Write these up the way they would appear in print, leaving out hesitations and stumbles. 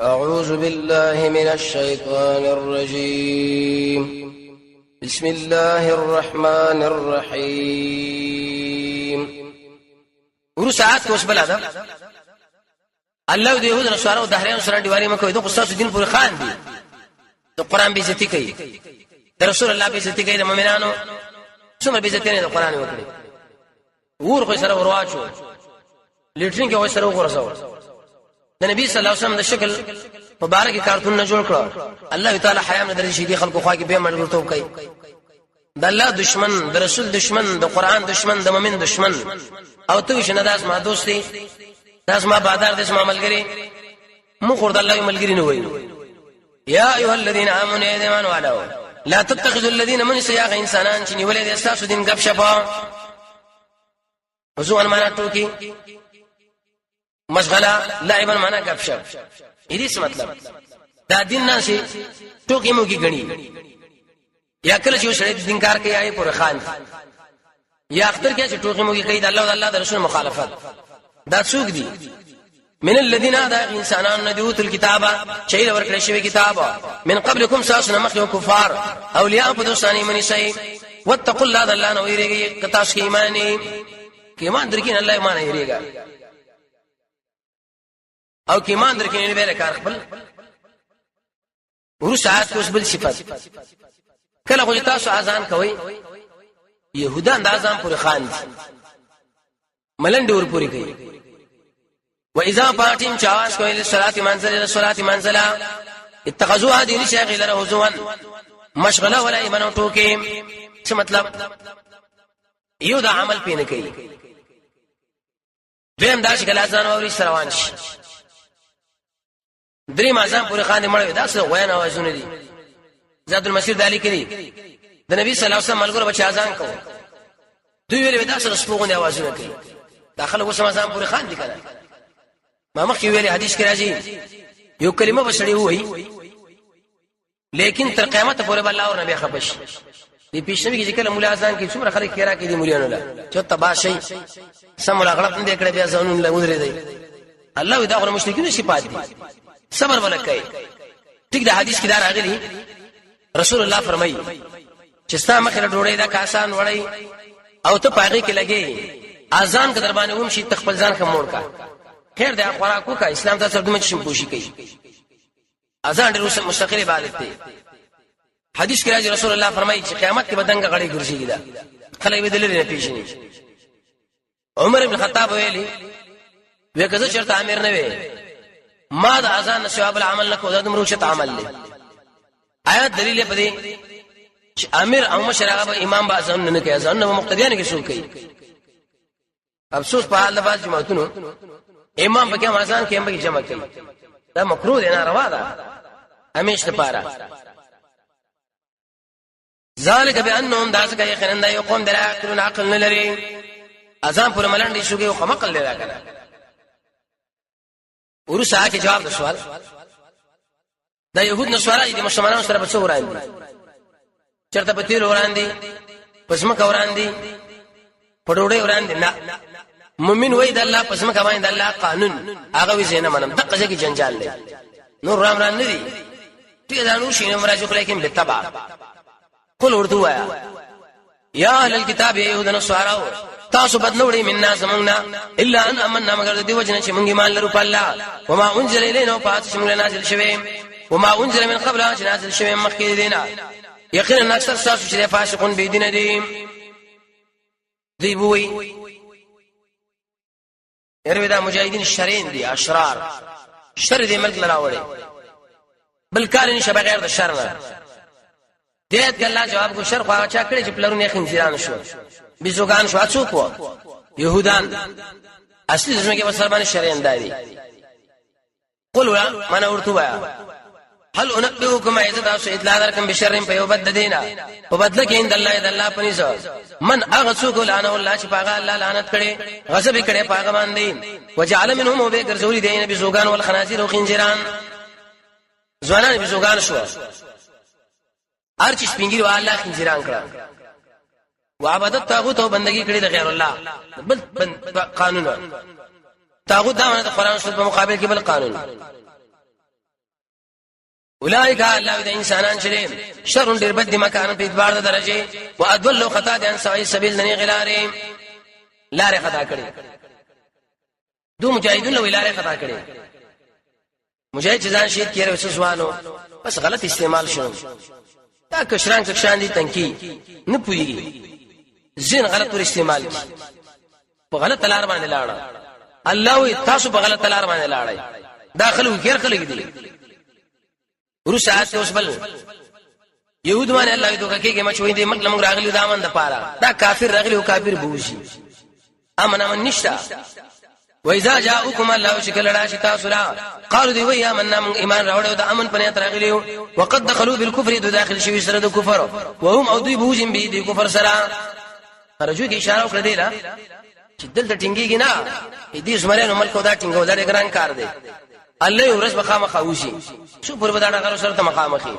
أعوذ بالله من الشيطان الرجيم بسم الله الرحمن الرحيم. ورسعات کوس بل ادب الله دې يهود نصارو دهریان سره دیواري مکو د قصاص دین پورې خان دي د قران به عزت کوي د رسول الله به عزت کوي د مؤمنانو څومره به عزت نه د قران وکړي ور خو سره ورواچو لیټرین کې وسره ورساو د نبی صلی الله علیه وسلم د شکل مبارک کارتون نه جوړ کړ الله تعالی حیام درې شي دي خلکو خوا کې به مړ کوي د الله دشمن د رسول دشمن د قران دشمن د مؤمن دشمن او تو شنه داس ما دوستي داس ما بادار داس ما ملګری مو خور د الله ملګری نه وایي یا ایها الذين امنوا ایمان والو لا تتخذوا الذين من سياق انسانان چې نیولې د اساسو دین غب شپا وزو ان معنا ټوکی مشغله لعبا معنا غب شپ دې څه مطلب دا دین نه شي ټوکی مو کی غني یا کله چې سره دین کار کوي آی پر خان یا اختر کې چې ټوکی مو کی کوي د الله او الله د رسول مخالفت دا څوک دي من الذين هذا انسانان ندوت الكتاب شيء ورکړی شوی کتاب من قبلكم ساسنا مخلو كفار اولیاء بدوسانی منی سي واتقوا الله الله نو یریږي کتاس کی ایمانی کی ایمان درکین الله ایمان یریږي او کی ایمان درکین به کار خپل ورسات کوس بل صفات کله خو تاسو اذان کوي يهودان د اذان پر خان ملنډ ور پوری کوي واذا فاتم چاواز کوي للصلاه منزله اتخذوها دين شاغل رهزوا مشغله ولا ایمنو ټوکې څه مطلب یو دا عمل پینې کوي دیم دا چې کله ځان اوري روان شي درې مازان پورې خان مړ دا څه غوین اوازونه دي زاد المسیر دالی کړي د نبی صلی الله علیه وسلم ملګرو بچ اذان کوي دوی ویل دا څه سپوغونه اوازونه کوي داخله وسما ځان پورې خان دي کړه ما مخکې ویلي حدیث کې راځي یو کلمه بشړی وای لیکن تر قیامت پورې بل الله او نبی خبش دې پیښنوي کې کله مولا اذان کې څومره خلک کېرا کې دي مولانو لا چې تباشي سم غلط نه کړي بیا ځانون له ودرې دی الله دا غره مشرکین شي پات دي صبر ولکای ټیک دا حدیث کې دا راغلی رسول الله فرمایي چې ستا مخه ډوړې دا کاسان وړي او ته پاغي کې لګي اذان کې در باندې هم شي تخپل ځان خموړ کا خیر دا خوراکو کا اسلام ته سردمه شي پوشي کوي اذان ډېر مستقل عبادت دی حدیث کې راځي رسول الله فرمایي چې قیامت کې بدنګ غړي ګرځي دا خلک به دلته نه پیښني عمر بن خطاب ویلي وکړه چې امیر نه وي ما د اذان ثواب العمل نه کو دا مروشت عمل له آیات دلیل په دې چې امیر او مشرغه امام با اذان نه کوي اذان نه مقتدیان کې شو کوي افسوس په حال د باز جماعتونو امام به کوم اذان کې هم به جمع کوي دا مکروه دی ناروا ده همیشه لپاره ذالک بانهم داسکه یقینا دا یو قوم درا عقل عقل نه لري اذان پر ملنډي شوږي او خمقل لري کنه ورسا کې جواب د سوال دا يهود نصارا دي مسلمانانو سره په څو وړاندې چرته په تیر وړاندې پسمه کا وړاندې پډوړې وړاندې نه مؤمن وای د الله پسمه کا باندې د الله قانون هغه وی زینه منم دغه ځکه جنجال دی نور رام ران نه دي ته دا نور شینه مراجو لیکن به تبع قل اردو یا اهل الكتاب يهود نصارا تاسو بدنوړي مننا زمونږه الا ان امننا مگر دی وجنه چې مونږ ایمان لرو په الله وما انزل الينا فات چې مونږ نازل شوی وما انزل من قبل چې نازل شوی مخکې دینا یقینا اکثر تاسو چې فاسقون به دین دي دی بوي هر دا مجاهدین شرین دي اشرار شر دې ملک لراوړي بل کار نشه بغیر د شر نه دې الله جواب کو شر خو چا کړی چې پلرونه خنزیران شو بيزوګان شو اڅوک وو يهودان اصلي زمکه په سر باندې شریان داري قل ما انا ورتوا هل انبئكم اذا اطلاع درکم بشر په یو بد دینا په بدل کې اند الله اذا الله پنيسو من اغسوک لعنه الله چې پاغه الله لعنت کړي غضب کړي پاغه باندې وجعل منهم وبه ګرځولي دین بيزوګان والخنازير وخنزيران ځوانان بيزوګان شو ارچ سپینګي والله خنزيران کړه وعبادت طاغوت او بندگی کړي د غیر الله بل قانون طاغوت دا نه د قران سنت په مقابل کې بل قانون اولئک الله د انسانان شریم شر ډیر بد مکان په اعتبار د درجه وادل خطا دي ان سوي سبیل نه غلاره لارې خطا کړي دو مجاهدون له لارې خطا کړي مجاهد چې ځان شهید کړي وسوسوانو بس غلط استعمال شو دا کشران دي تنکی نه پوي زین غلط ور استعمال کی په غلط لار باندې لاړه الله وي تاسو په غلط لار باندې لاړئ داخلو غیر خلک دي ورسات اوس بل يهود باندې الله دوکه کېږي مچوي دي مطلب راغلي دامن د پاره دا کافر راغلي او کافر بوشي امن نشتا واذا جاءكم الله شكل راشي تاسرا قالوا دي ويا من من ایمان راوړو د امن پنه ترغلي وقد دخلوا بالكفر داخل شوي سره د کفر وهم او دوی بوجم به دي کفر سره رجو کی اشاره وکړه دی لا چې دلته ټینګيږي نه دې زمرانو ملک دا ټینګو دا ګران کار دی الله ورځ بخامه خوشي شو پر بداړه غره سره مخامخي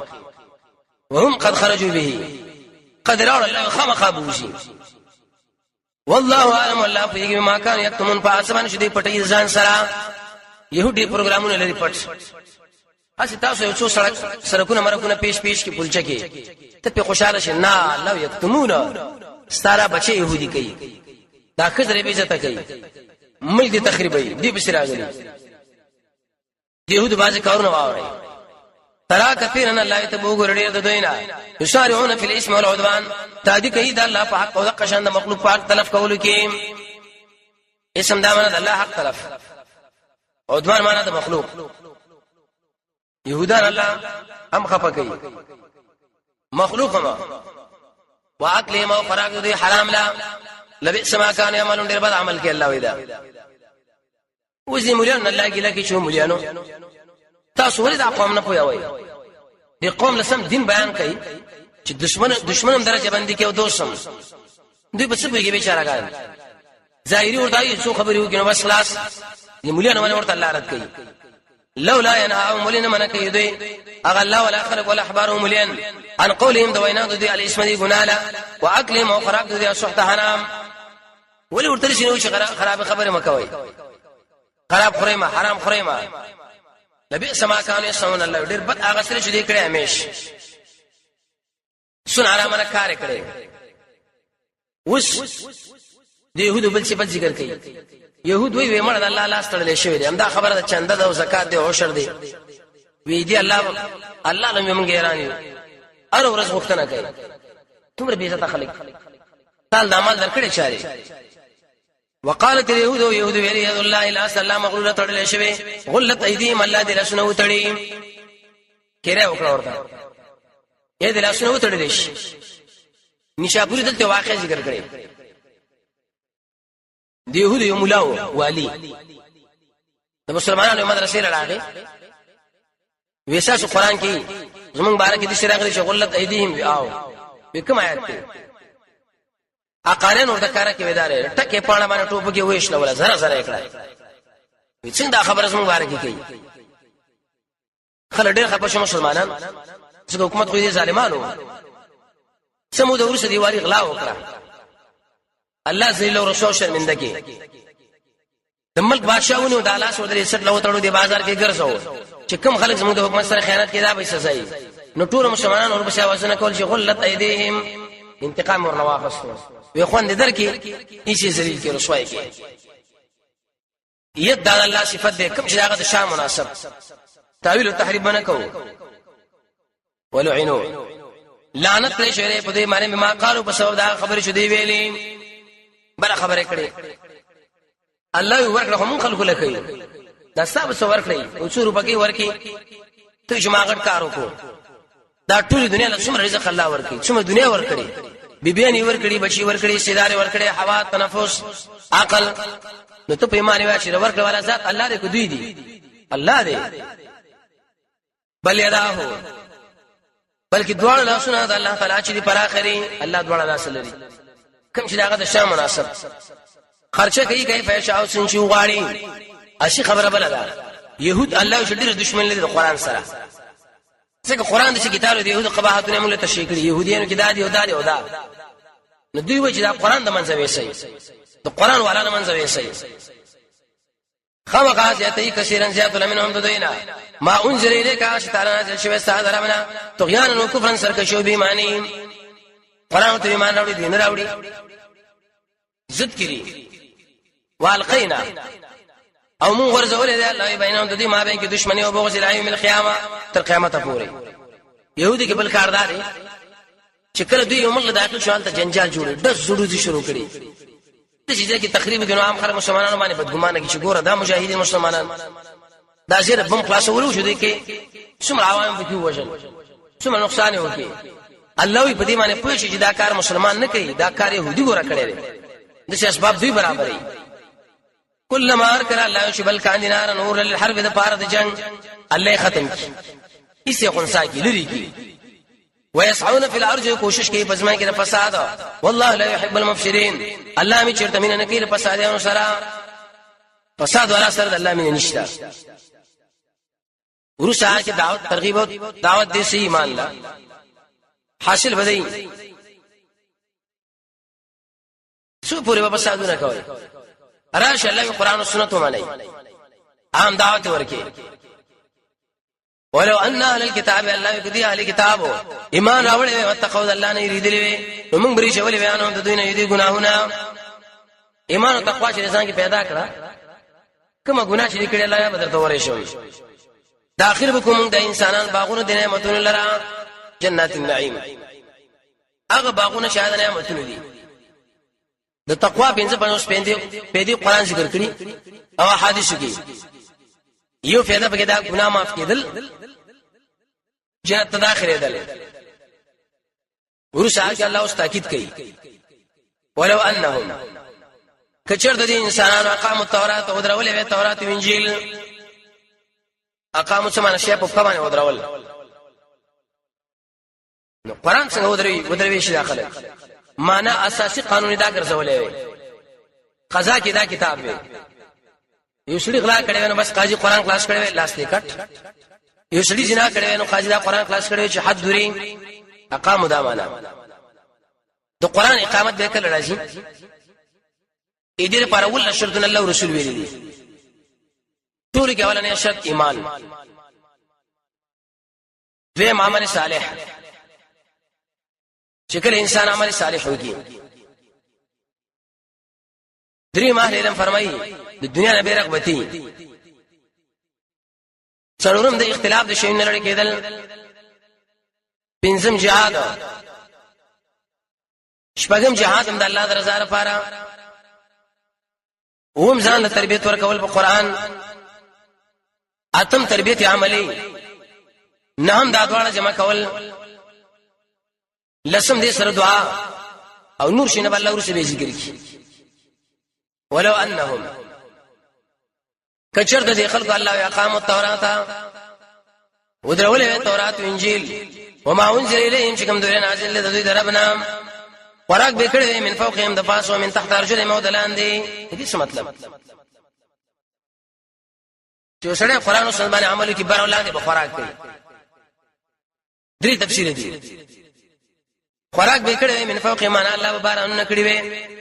وهم قد خرجوا به قد راوا الله خامخ بوشي والله اعلم الله په ما كان يكتمون فاسبن شدي پټي ځان سره يهودي پروګرامونه لري پټ اسی تاسو یو څو سړکونه مرکونه پیش کی پلچه کې ته په خوشاله شې نه الله یکتمون ستاره بچي يهودي کوي دا خزر به عزت کوي ملک دي تخریبي دي بشراغلي يهود باز کارونه واوري ترا کثیرن الله تبو ګرډي د دوینا یشارعون فی الاسم والعدوان تادی کوي د الله په حق او د قشان د مخلوق پاک تلف کول کې اسم دا معنا د الله حق تلف عدوان معنا د مخلوق يهودان الله هم خفه کوي مخلوق ما واکل ما فراغ دي حرام لا لبئس ما كان يعملون ډیر بد عمل کې الله ودا وزي مليون الله کې لکه شو مليانو تاسو ولې دا قوم نه پوي دي قوم لسم دین بیان کوي چې دشمنم درجه باندې کې او دوستم دوی په څه پیږي بیچارهګان ظاهري ورته څو خبرې وکړي نو بس خلاص دي مليانو باندې ورته الله رد کوي لولا ينهاهم ملين من کوي دوی اغه الله ولا خلق ولا احبارهم مليان عن قولهم دوینا دوی علی اسم دي ګناله واکلهم او خراب دوی سحت حرام ولې ورته شنو چې خراب خبره مکوي خراب خریمه حرام خریمه لبئس ما كانوا يسمعون الله ډیر بد هغه سره چې دې کړه همیش سن حرام نه کار کړي وس دې يهود بل څه بل ذکر کوي يهود وی مړ الله لاس تړلې شوی دي همدا خبره د چنده او زکات دی او شر دی وی دی الله لم يمن غیرانی ار ورځ وختنه کوي تمره به عزت خلق تعال عمل درکړي چاري وقالت اليهود يهود ویری الله الا سلام غلله تړلې شوی غلت ايديهم الله دې رسنو تړي کړه وکړه ورته اې دې رسنو تړلې شي نشاپوري دلته واقع ذکر کړي دی يهود یو مولاو والی د مسلمانانو مدرسې راغی ویساس قرآن کې زمونږ بارے کې د شراغلي شغلت ايديهم او کوم آیات دی اقارن ورته کار کې ودارې ټکه پاڼه باندې ټوپ کې وېښ نه ولا زره زره کړه څنګه خبره زموږ بارے کې کوي خل ډېر خپه شو مسلمانان چې حکومت خو دې ظالمانو سمو د ورسې دیوالي غلا وکړه الله ذل او رسول شرمنده کې د ملک بادشاہونو د الله سره درې سټ لو تړو دی بازار کې ګرځاو چې کوم خلک زموږ د حکومت سره خیانت کړي دا به سزا نو ټول مسلمانان اور بشا وزن کول چې غلت ايديهم انتقام ورنه واخستو وي خوند درکې هیڅ ذلیل کې رسوای کې ید د الله صفات دې کوم چې هغه د شان مناسب تعویل او تحریف نه کوو ولعنوا لعنت پر شوی په دې باندې ما قالو په سبب دا خبره شو دی ویلې بل خبره کړي الله ورکړه هم خلق لکې دا سب څو ورکړي او څو روپۍ ورکې ته جماعت کارو کو دا ټول دنیا له څومره رزق الله ورکړي څومره دنیا ورکړي بیبيانی ورکړي بچي ورکړي سیدار ورکړي هوا تنفس عقل نو ته په ایمان واچې ورکړه والا ذات الله دې کو دوی دي الله دې بل یداه بلکې دواړه لاسونه د الله تعالی چې دی پر اخري الله دواړه لاس لري کوم چې داغه د شان مناسب خرچه کوي فیشا او سنشو غاړي اسی خبره بل ده يهود الله شډیر دشمن لري د قران سره څنګه قران د کتاب د يهود قباحتونه موږ ته شي کړی يهوديانو کې دادي او دادي او دا نو دوی وایي چې دا قران د منځوي سي د قران والا نه منځوي سي خامخا زیاتې کثیرن زیات منهم ددینا ما انزل الیک اشتار نازل شوی استاد ربنا طغیان او کفرن سرکشو بی معنی قران ته ایمان راوړي دین راوړي ضد کړي والقینا او مون ورزول دی الله بینهم د دې ما بین کې دښمنی او بغض الهی من القیامه تر قیامت پورې يهودي کې بل کاردار دي چې کله دوی یو ملک داخل شوال ته جنجال جوړي د زړو دي شروع کړي د چې کې تقریبا د عام خلک مسلمانانو باندې بدګمانه کې چې ګوره دا مجاهدین مسلمانان دا زیر بم خلاص ورو شو دي کې څومره عوام به کې وژل څومره نقصان وکړي الله په دې باندې پوه شي چې دا کار مسلمان نه کوي دا کار يهودي ګوره کړي دي د اسباب دوی برابرې كلما اركر الله شبل كان نار نور للحرب د پاره د جنگ الله ختم کی اسے خنسا کی لری کی ويسعون في الارض کوشش کوي پزما کې فساد والله لا يحب المفسدين الله می چرته مين نه کوي فسادانو سره فساد ولا سره الله مين نشتا ورسا کې دعوت ترغیب دعوت دې سي ایمان لا حاصل بدای سو پوره په فسادونه کوي راشه الله قرآن او سنت ومني عام دعوت ورکي ولو ان اهل الكتاب الله يقضي اهل الكتاب ایمان راوړې وتقوا الله نه یریدلې نو موږ بری شولې بیانو د دوی نه یدي ګناهونه ایمان او تقوا چې انسان کې پیدا کړه کومه ګناه چې کړي الله به درته ورې شوی داخل بكم د انسانان باغونو د نعمتونو لرا جنات النعیم هغه باغونه شاهد نعمتونه دي د تقوا پنځه پېدې قرآن ذکر کړی او حدیث کې یو فائدہ پکې دا ګناه معاف کېدل جنت ته داخله ده ورسره چې الله اوس تاکید کوي ولو انهم کچر د انسانانو اقاموا التوراة او درولې وې تورات او انجیل اقاموا سمانه شی په کومه ودرول نو قرآن څنګه ودروي شي داخله معنا اساسي قانون دا ګرځولې وي قضا کې دا کتاب وي یو سړي غلا کړي نو بس قاضي قرآن کلاس کړي لاس دې کټ یو سړي زنا کړي نو قاضي دا قرآن کلاس کړي چې حد دوری اقاموا دا معنا د قرآن اقامت به کله راځي اې دې لپاره ول شرط الله او رسول ویلي دي ټول کې اولنې شرط ایمان دویم عمل صالح چې کله انسان عمل صالح وکړي درې ماهر علم فرمایي د دنیا نه بیرغبتی څلورم د اختلاف د شیانو لړ کېدل پنځم جهاد شپږم جهاد هم د الله د رضا لپاره اوم ځان له تربیت ورکول په قران اتم تربیت عملی نهم دا دواړه جمع کول لسم دې سره دعا او نور شنه بل الله ورسره ذکر کی ولو انهم کچر د خلق الله اقاموا التوراة ودرولې تورات او انجیل وما انزل اليهم شکم دوی نازل له دوی دربنا وراک به کړي من فوقهم د پاسو من تحت ارجلهم ودلاندې دې څه مطلب چې سره قرآن او سنت باندې عمل کی بر اولاد به خوراک کوي درې تفسیر دي خوراک به کړي من فوق ایمان الله به بارانونه کړي وي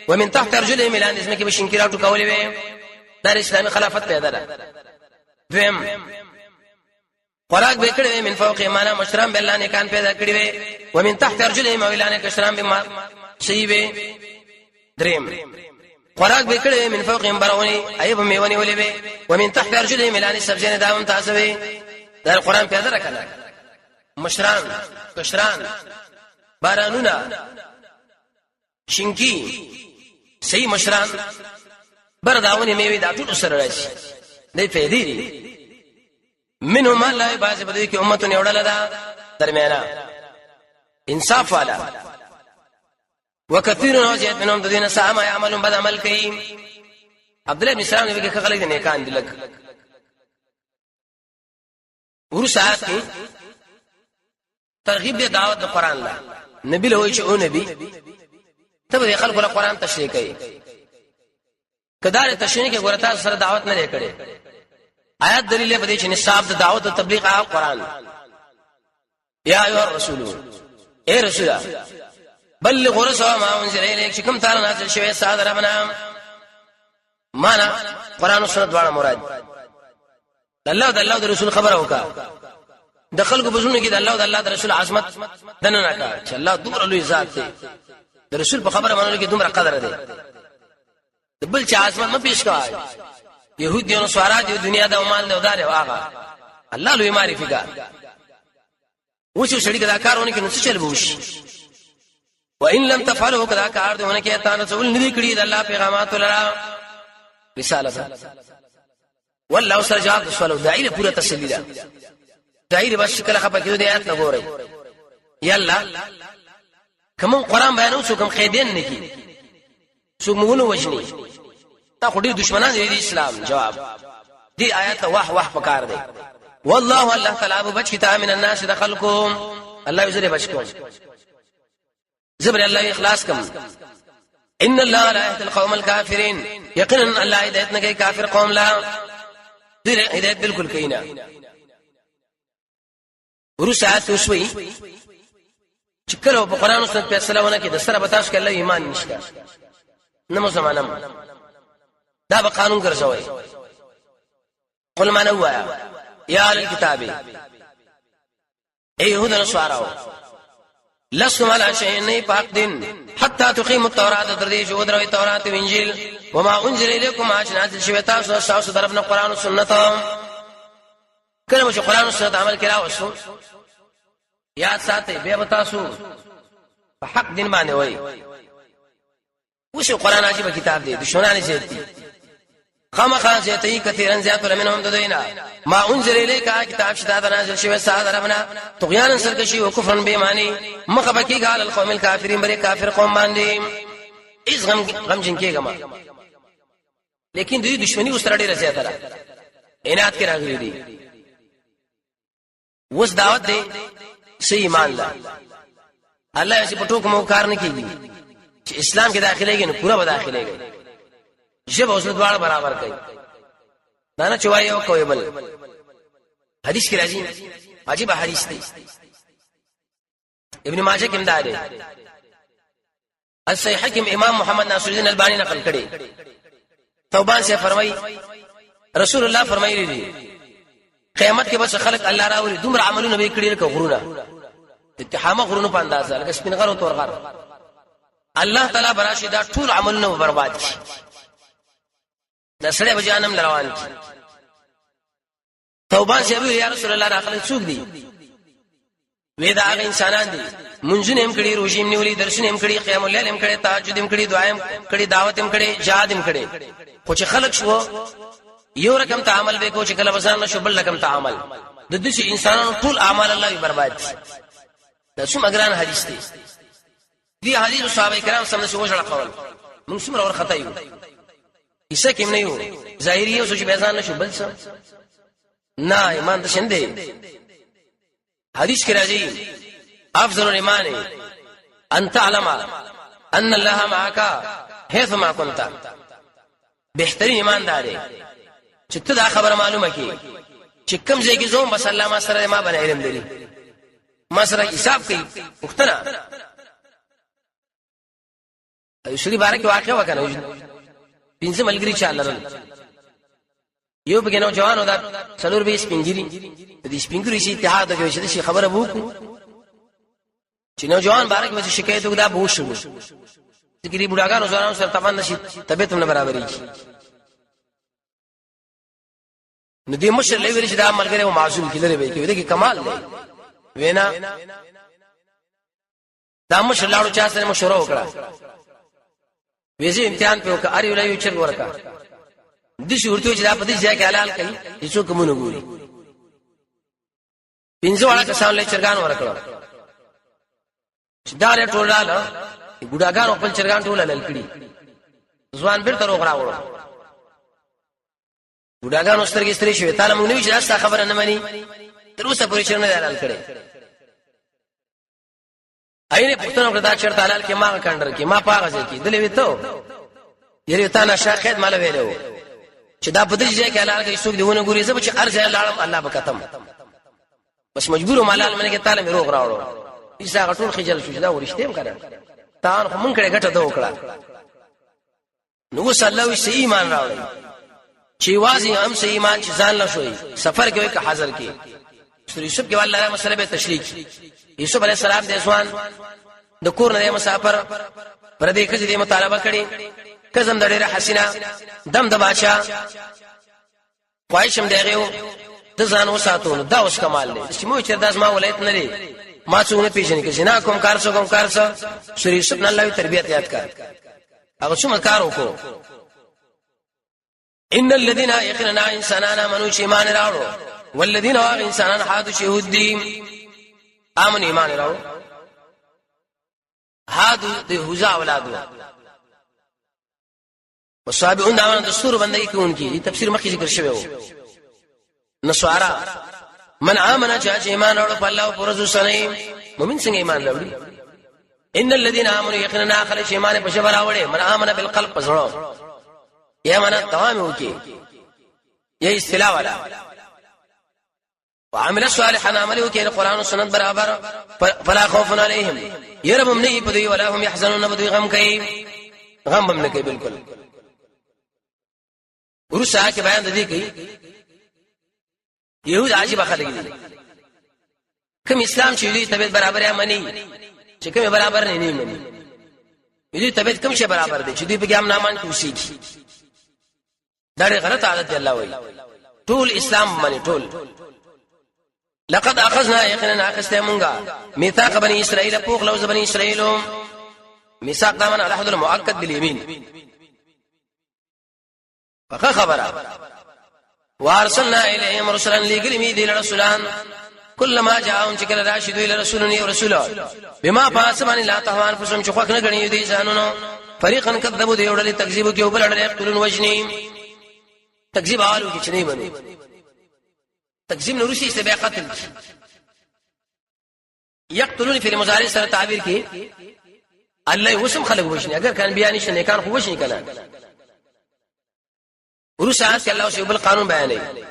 ومن تحت ارجلهم ملان اسمه کې به شینکراټو کولې وي در اسلامي خلافت پیدا ده دویم خوراک به کړي من فوق ایمان مشرم بالله نه کان پیدا کړي وي ومن تحت ارجلهم ویلانه کشرام به صحیح وي دریم خوراک به کړي من فوق برونی ایب میونی ولې وي ومن تحت ارجلهم ملان سبزین داوم تاسوي دا قرآن پیدا راکړه مشران کشران بارانونه شینکی صحیح مشران برداونی میوي دا ټول سره راشي دې فائدې دي منهم الله باز بده کې امته نیوړل دا درمیانا انصاف والا وکثیر نوجت منهم الذين ساء يعملون بد عمل کوي عبد الله بن سلام نبی کې خلک نه کان دلک ورسات کې ترغیب دی دعوت د قران لا نبی له وی چې او نبی ته به خلکو له قران تشریح کوي کدار تشریح کې ګورتا سره دعوت نه کړي آیات دلیل به دي چې نصاب د دعوت او تبلیغ هغه قران یا ایها الرسول اے رسول بلغ رسول ما انزل اليك کوم تعالی نازل شوی ساده ربنا معنا قران او سنت واړه مراد الله او د رسول خبره وکا د خلکو بزونه کې د الله او د رسول عظمت دنه نه کا چې الله دومره لوی ذات دی د رسول په خبره باندې کې دومره قدر دی بل چې عظمت نه پیش کاوه يهوديانو سوارا دي دنیا دا مال نه ودار واغه الله لوی معرفي کا و چې سړي کدا کارونه کې نو څه چل بوش وان لم تفعلوا کدا کار دونه کې تا نه څول ندي کړی د الله پیغامات لرا رسالت والله سرجاب سوالو دایره پورا تسلی ده دایره بس کله خپه کېدو د آیات نه ګورئ یلا کوم قران بیانو څو کوم قیدین نه کی څو مونږ وجني تا خو ډیر دشمنان دي د اسلام جواب دی آیات واه پکار دی والله الله تعالی ابو بچ کتاب من الناس دخلكم الله یزره بچکم زبر الله اخلاص کم ان الله لا يهدي القوم الكافرين يقينا الله هدایتنا کوي کافر قوم لا هدایت بالکل کینا ورسات وشوي چکلو په قران او سنت په سلامونه کې د سره بتاش کله ایمان نشته نمو زمانم دا به قانون ګرځوي قل ما نوایا يا اهل الكتاب اي يهود نصارى لستم على شيء ني پاک دین حتى تقيموا التوراة تردي جو دروي توراة وانجيل وما انزل اليكم عشان شوي تاسو طرفنا قران او سنت کله چې قران او سنت عمل کړه وسو یاد ساتي به تاسو په حق دین باندې وای وشو قران عجیب کتاب دی دشمنان زیاتی خامخا زیاتی کثیرن زیات منهم ددینا ما انزل الیک کتاب شتا نازل شوی سادرمنا طغیان سرکشی او کفرن بیمانی مخبکی قال القوم الكافرین بری کافر قوم باندې اس غم جن کېګه ما لیکن دوی دشمنی وسره ډیره زیاته ده عنایت کې راغلي دي وس دعوت دی صحیح ایمان لا الله یې په ټوک مو کار نه کوي چې اسلام کې داخليږي نو پورا به داخليږي جب اوس دوړ برابر کوي دا نه چوي او کوي بل حدیث کې راځي عجیب حدیث دی ابن ماجه کې امداد دی الصحیح حکم امام محمد ناصر الدین البانی نقل کړي توبان سے فرمای رسول الله فرمایلی دی قیامت کې بس خلق الله راولي دومره عملونه به کړی لکه غرونه اتحامه غرونه په اندازه لکه سپین غر او تور غر الله تعالی براشي دا ټول عملونه برباد شي دا سړی به جهنم روان کی توبه شي یا رسول الله راخله څوک دي وې دا هغه انسانان دي منځونه هم کړي روزي هم نیولي درشن هم کړي قیام الليل هم کړي تهجد هم کړي دعا هم کړي دعوت هم کړي جهاد هم کړي خو چې خلق شو یو رقم ته عمل وکړو چې کله وسان نشو بل رقم ته عمل د دې انسانانو ټول اعمال الله برباد دا څومره ګران حدیث دی دی حدیث صحابه کرام سم نشو وشړه قول موږ څومره ور خطا یو کیسه کې نه یو ظاهري او چې بیان نشو بل څه نه ایمان د شنده حدیث کې راځي افضل الايمان ان تعلم ان الله معك حيثما كنت بهترین ایماندار چې ته دا خبره معلومه کی چې کوم ځای کې زوم بس الله ما سره ما باندې علم لري ما سره حساب کوي وختنه ایشری بارک واقع وکړه پنځه ملګری چاله یو بګنو جوان ودا څلور به سپینګری د سپینګری شي اتحاد کوي چې خبره وکړو چې نو جوان بارک مې شکایت وکړه به وشو ذکرې بډاګانو زوانو سره تمن نشي طبيعت هم برابرې شي نو دې مشر لوي ویل چې دا عمل کوي او معصوم کله وي کې دغه کمال دی وینا دا مشر لاړو چا سره مشوره وکړه ویزه امتحان په وکړ اړ ویلای چې ورکا د شي ورته چې دا په دې ځای کې حلال کوي هیڅ کوم نه ګوري پنځه والا کسان له چرګان ورکړه دا له ټولاله ګډاګان خپل چرګان ټوله لکړي ځوان بیرته روغ راوړو ګډاګان سترګې ستري شوې تعالی موږ نو چې تاسو خبره نه مانی تر اوسه پورې چرنه حلال کړي اېنه پښتنو کړه چرته حلال کې ما کندر کې ما پاغه کې دلې وته یری تا نه شاهد مال ویلو چې دا په دې ځای کې حلال کې څوک دیونه ګوري زب چې ارزه لاړم الله به ختم بس مجبور مالال منه کې تعالی مې روغ راوړو ایسا غټول خجل شو دا ورشتیم کړه تان هم کړه غټه دا وکړه نو صلی الله علیه ایمان راوړي چې واځي هم سه ایمان چې ځان لا شوي سفر کې وي که حاضر کې سورې یوسف کې والله مسله به تشریح یوسف علیه السلام د اسوان د کور نه مسافر پر دې کې دې مطالبه کړي کزم د ډېره حسینه دم د بادشاہ خواهشم دیغه د ځان وساتو دا اوس کمال دی چې مو چې داس ما ولایت نه لري ما څونه پیژنې کې جنا کوم کار څه سورې یوسف نه الله تربیت یاد کړ هغه څومره کار وکړو ان الذين يقيننا انساننا منو چې ایمان راوړو والذین انسانان حادو شهود دي امن ایمان راوړو حادو د هوزا اولادو وصابئون داوان دستور بندگی کوونکی تفسیر مخکې ذکر شوی و نسوارا من آمن چې ایمان راوړ په الله او پر رسول سره مؤمن څنګه ایمان راوړي ان الذين امنوا يقيننا خلق ایمان په شبر راوړي من آمن بالقلب پسړو یا معنا تمام وکي یہ اصطلاح والا وعمل صالحا عمل وکي القران والسنت برابر فلا خوف عليهم يرم من يبدي ولا هم يحزنون بدي غم کوي غم هم نه کوي بالکل ورسا کې بیان د دې کوي يهود عجيب خلک دي کوم اسلام چې دوی طبيعت برابر یا مني چې کوم برابر نه مني دوی طبيعت کوم شي برابر دي چې دوی په ګام نامان کې وسیږي دا غلط عادت دی الله وایي ټول اسلام باندې ټول لقد اخذنا يقينا اخستمونغا ميثاق بني اسرائيل فوق لوز بني اسرائيل ميثاق دامن الاحد المؤكد باليمين فخبر وارسلنا اليهم رسلا ليقلمي ذي الرسولان كلما جاءهم شكل راشد الى رسولني ورسوله بما فاسمن لا تهوان فسم شخوك نغني ذي زانونو فريقا كذبوا ذي ودل تكذيب كيو بل يقتلون وجني تکذیب حالو کې چني بني تکذیب نورشي استباع قتل يقتلون في المضارع سره تعبیر کې الله وسم خلق وشني اگر کان بیان شنه کان خو وشني کله ورسات کې الله سبحانه القانون بیانوي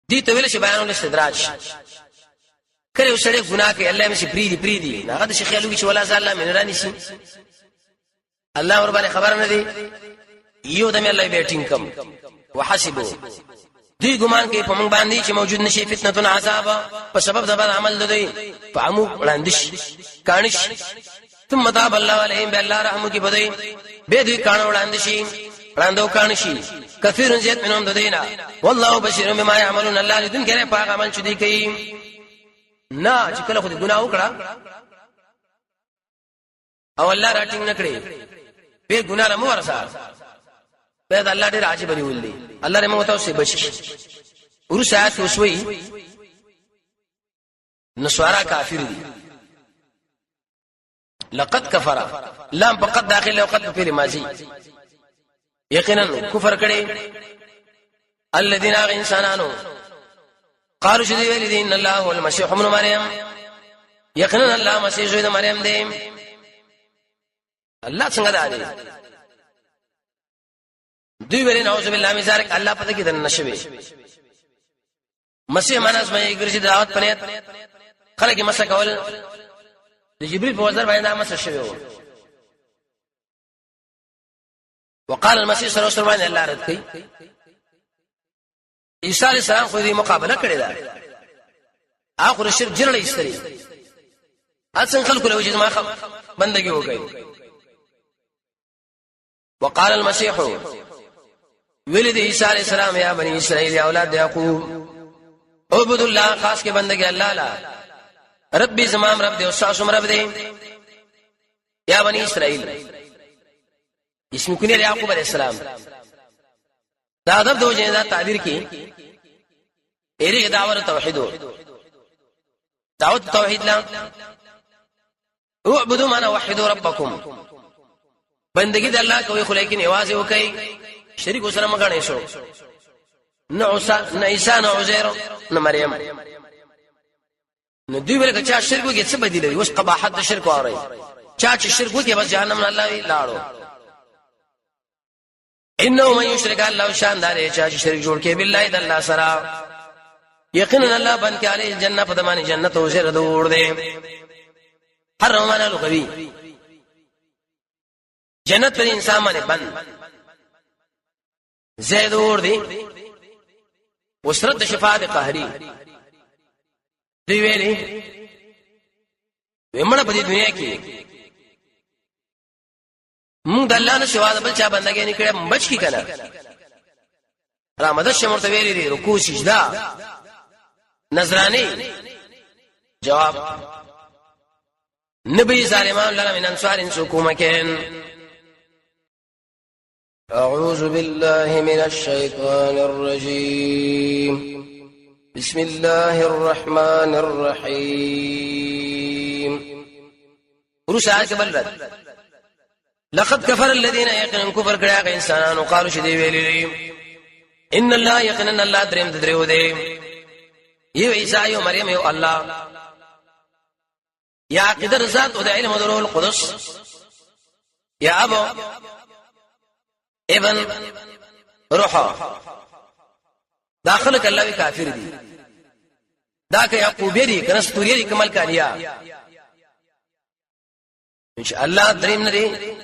دي ته ویل شي بیان الاستدراج کله وسړي ګناه کوي الله مې پریدي نه هغه شي خیالو کې ولا زال من راني شي الله ور باندې خبر نه دي یو دمه الله بیٹینګ کم وحسبوا دوی ګمان کوي په موږ باندې چې موجود نشي فتنه عذاب په سبب د بد عمل دوی فعمو وړاندش کانش ثم تاب الله عليهم بالله رحم کی بدی به دوی کان وړاندشي وړاندو کانشي کثیر زیات منهم دوینا والله بشیر بما يعملون الله لذن کړه پاک عمل چې دی کوي نه چې کله خو دې ګناه وکړه او الله راټینګ نکړي به ګناه مو ورسره به الله دې راځي بری ولي الله رحم وتعالى سے بچي ورسات وسوي نسوارا کافر دي لقد كفر لام فقط داخل وقد في ماضي یقینا کفر کړي الذين انسانانو قالوا شدي ولدين الله هو المسيح ابن مريم یقینا الله مسیح زوی د مریم دی الله څنګه دی دوی ویل نعوذ بالله من ذلك الله پته کې دنه نشوي مسیح مانس مې ګرځي دعوت پنيت خلک مسه کول د جبريل په وزر باندې مسه شوی وقال المسيح صلى الله عليه وسلم الله رد کوي عيسى عليه السلام خو دې مقابله کړې ده اخر الشرك جرړې استري اڅن خلکو له وجه ما بندګي وکړي وقال المسيح ولد عيسى عليه السلام يا بني اسرائيل يا اولاد يعقوب عبدوا الله خاص کې بندګي الله لا ربي زمام رب دې او ساسم رب دې يا بني اسرائيل اسم کنیه یعقوب علیہ السلام دا ادب دو جنہ تعبیر کی ایری دعوت توحید لا اعبدوا ما وحدوا ربكم بندگی د الله کوي خو لیکن आवाज وکي شریک سره مګنه شو نو عیسی نو عزیر نو مریم نو دوی ولکه چا شرک وکي څه بدیلوي اوس قباحت د شرک اوري چا چې شرک وکي بس جهنم الله لاړو انه من يشرك الله شاندار چا چې شرک جوړ کې بالله د الله سره یقینا الله بن کې علی الجنه پدمانه جنت او زر دور دي حرمنا لغوی جنت پر انسان باندې بند زید اور دی وسرت شفاعت قهری دی ویلي ومنه په دې دنیا کې موږ د الله نه سوا د بل چا بندګي نه کړه بچ کی کنه را مدد شمرته ویلي دي رکوع سجدا نظرانی جواب نبی ظالمان لنا من انصار سکومکن أعوذ بالله من الشيطان الرجيم بسم الله الرحمن الرحيم ورسا كبلت لقد كفر الذين يقنن كفر كراغ انسانان وقالوا شدي ویلی ان الله يقنن الله دریم درو دی یو عیسی او مریم یو الله یا قدر ذات او د علم او روح القدس یا ابو ابن روحا داخل کله کافر دي دا که یعقوبی دي کنه ستوري دي کمل کانیا ان شاء الله دریم نه دي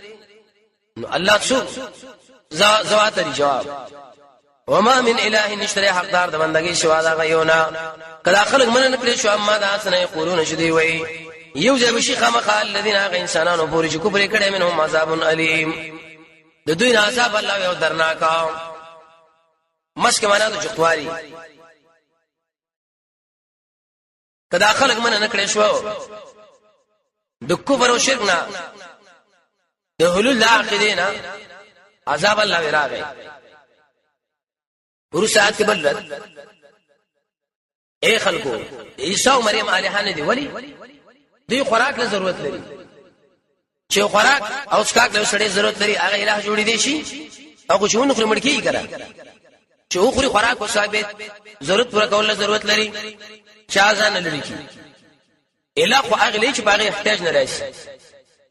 نو الله څو زوات دي جواب وما من اله نشتري حقدار د بندګي سوا دا غيونا کله خلق من نه کړی شو اما دا سنه یقولون شدي وي یو ځای بشي خامخ الذين انسانانو پوری چې کوپر کړي منهم عذاب الیم د دوی نه عذاب الله یو درناکا مسک معنا د چختواري کدا خلق من نه کړی شو د کفر او شرک نه د حلول عقیدینا عذاب الله راغی ورسات بلد اے خلقو عیسی او مریم الہانه دی ولی دوی خوراک له ضرورت لري چې خوراک او څکاک له سړي ضرورت لري هغه الہ جوړی دی شي او چې ونه خوري مړکی کړه چې خوري خوراک او ثابت ضرورت پوره کول له ضرورت لري چا ځان لري کی الہ خو هغه لري چې باغې احتیاج نه راشي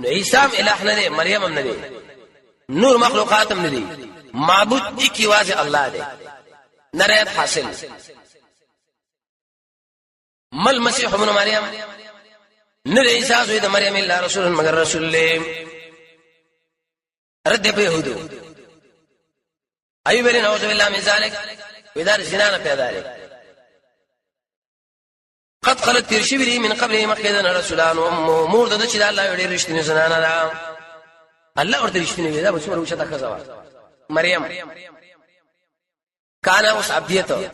نو عیسی الہ نه دی مریم هم نه دی نور مخلوقات هم نه دی معبود دی کی واځه الله دی نریت حاصل مل مسیح ابن مریم نر عیسی زوی د مریم الا رسول مگر رسول له رد په يهودو اي ویل نعوذ بالله من ذلك ودار زنا پیدا لري قد خلت ترشبري من قبل مخدن رسولان وامور د چې الله وړي رښتینی زنانه ده الله ورته رښتینی ده بس ورو شته خزوا مریم کانا اوس عبدیته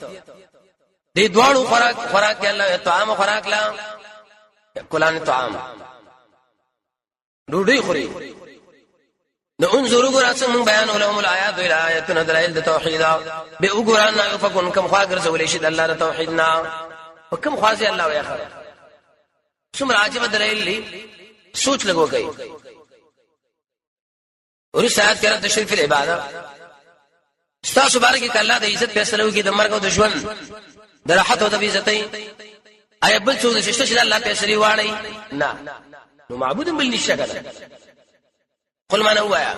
دې دوړو خوراک الله طعام خوراک لا کلان طعام ډوډۍ خوري نو انظروا غراسه من بیان علوم الآیات و آیاتنا دلائل توحید به وګوران فكن كم خواګر زولې شي د الله د توحیدنا وکم خوازي الله ويا خر څومره عجيبه دلائل لي سوچ لګو گئی اور سات کړه تشریف العباده استاسو بارک الله د عزت فیصله وکي د مرګ او د ژوند د راحت او د عزتۍ اي بل څه د شته چې الله فیصله واړی نه نو معبود بل نشګه قل ما نوایا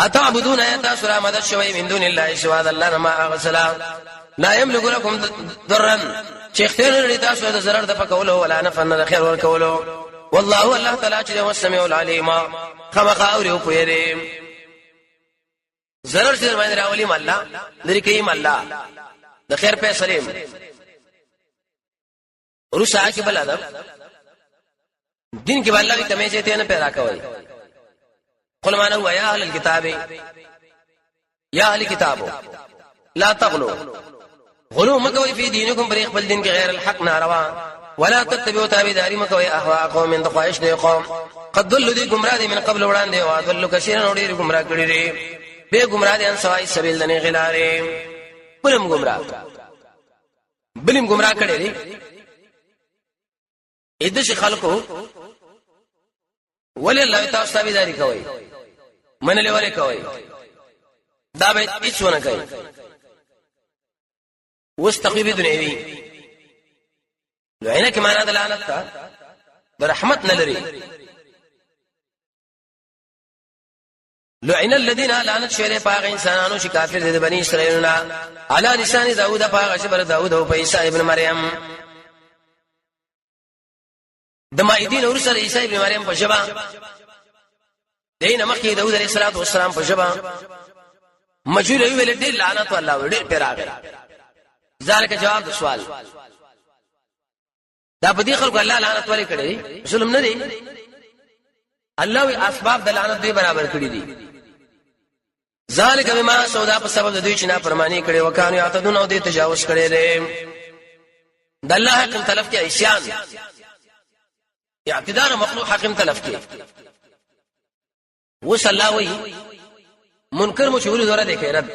اتعبدون ايات سورة مدد شوي من دون الله سوى الله ما اغسلا لا يملك لكم ضرا شيختين لريتا سوى ضرر دفكوله ولا نفع خير وركوله والله الله تعالى چې والسميع العليم خمخ اوري کويري ضرر چې باندې راولي الله لري کوي الله د خیر په سلام ورسا کې بل ادب دین کې الله به کمې چې ته نه پیدا کوي قل ما نو يا اهل الكتاب يا اهل الكتاب لا تغلوا غلو مکوي في دينكم بريق بل دين غير الحق ناروا ولا تتبعوا تابعداري مکوي اهواء قوم من ضخائش دي قوم قد ضلوا دي گمراه دي من قبل وړاندې او ضلوا كثيرا ودي گمراه کړي دي به گمراه دي ان سوای سبيل دني غلاري بلم گمراه کړي دي اې د خلکو ولې الله تعالی تابعداري کوي منلې ولې کوي دا به هیڅ ونه کوي واستقبل دنیوي لعنه معنا د لعنت ته د رحمت نه لري لعن الذين لعنت شویره پاغ انسانانو چې کافر دي د بنی اسرائیل علی لسان داوود پاغ شبر داوود او عیسی ابن مریم د مایدین ورسره عیسی ابن مریم په شبا دین مخکې داوود علیه السلام په جبا مجهول ویل ډېر لعنت الله ډېر پیراغه ذالک جواب د سوال دا په دې خلکو الله لعنت ولې کړي ظلم نه دی الله وی اسباب د لعنت دی برابر کړی دي ذالک بما سودا په سبب د دوی چې نه پرمانی کړي وکانو یعتدون او دې تجاوز کړي دي د الله حق تلف کې عصيان اعتداء مخلوق حق تلف کې وصلی الله وی منکر مو چول دوره دی رد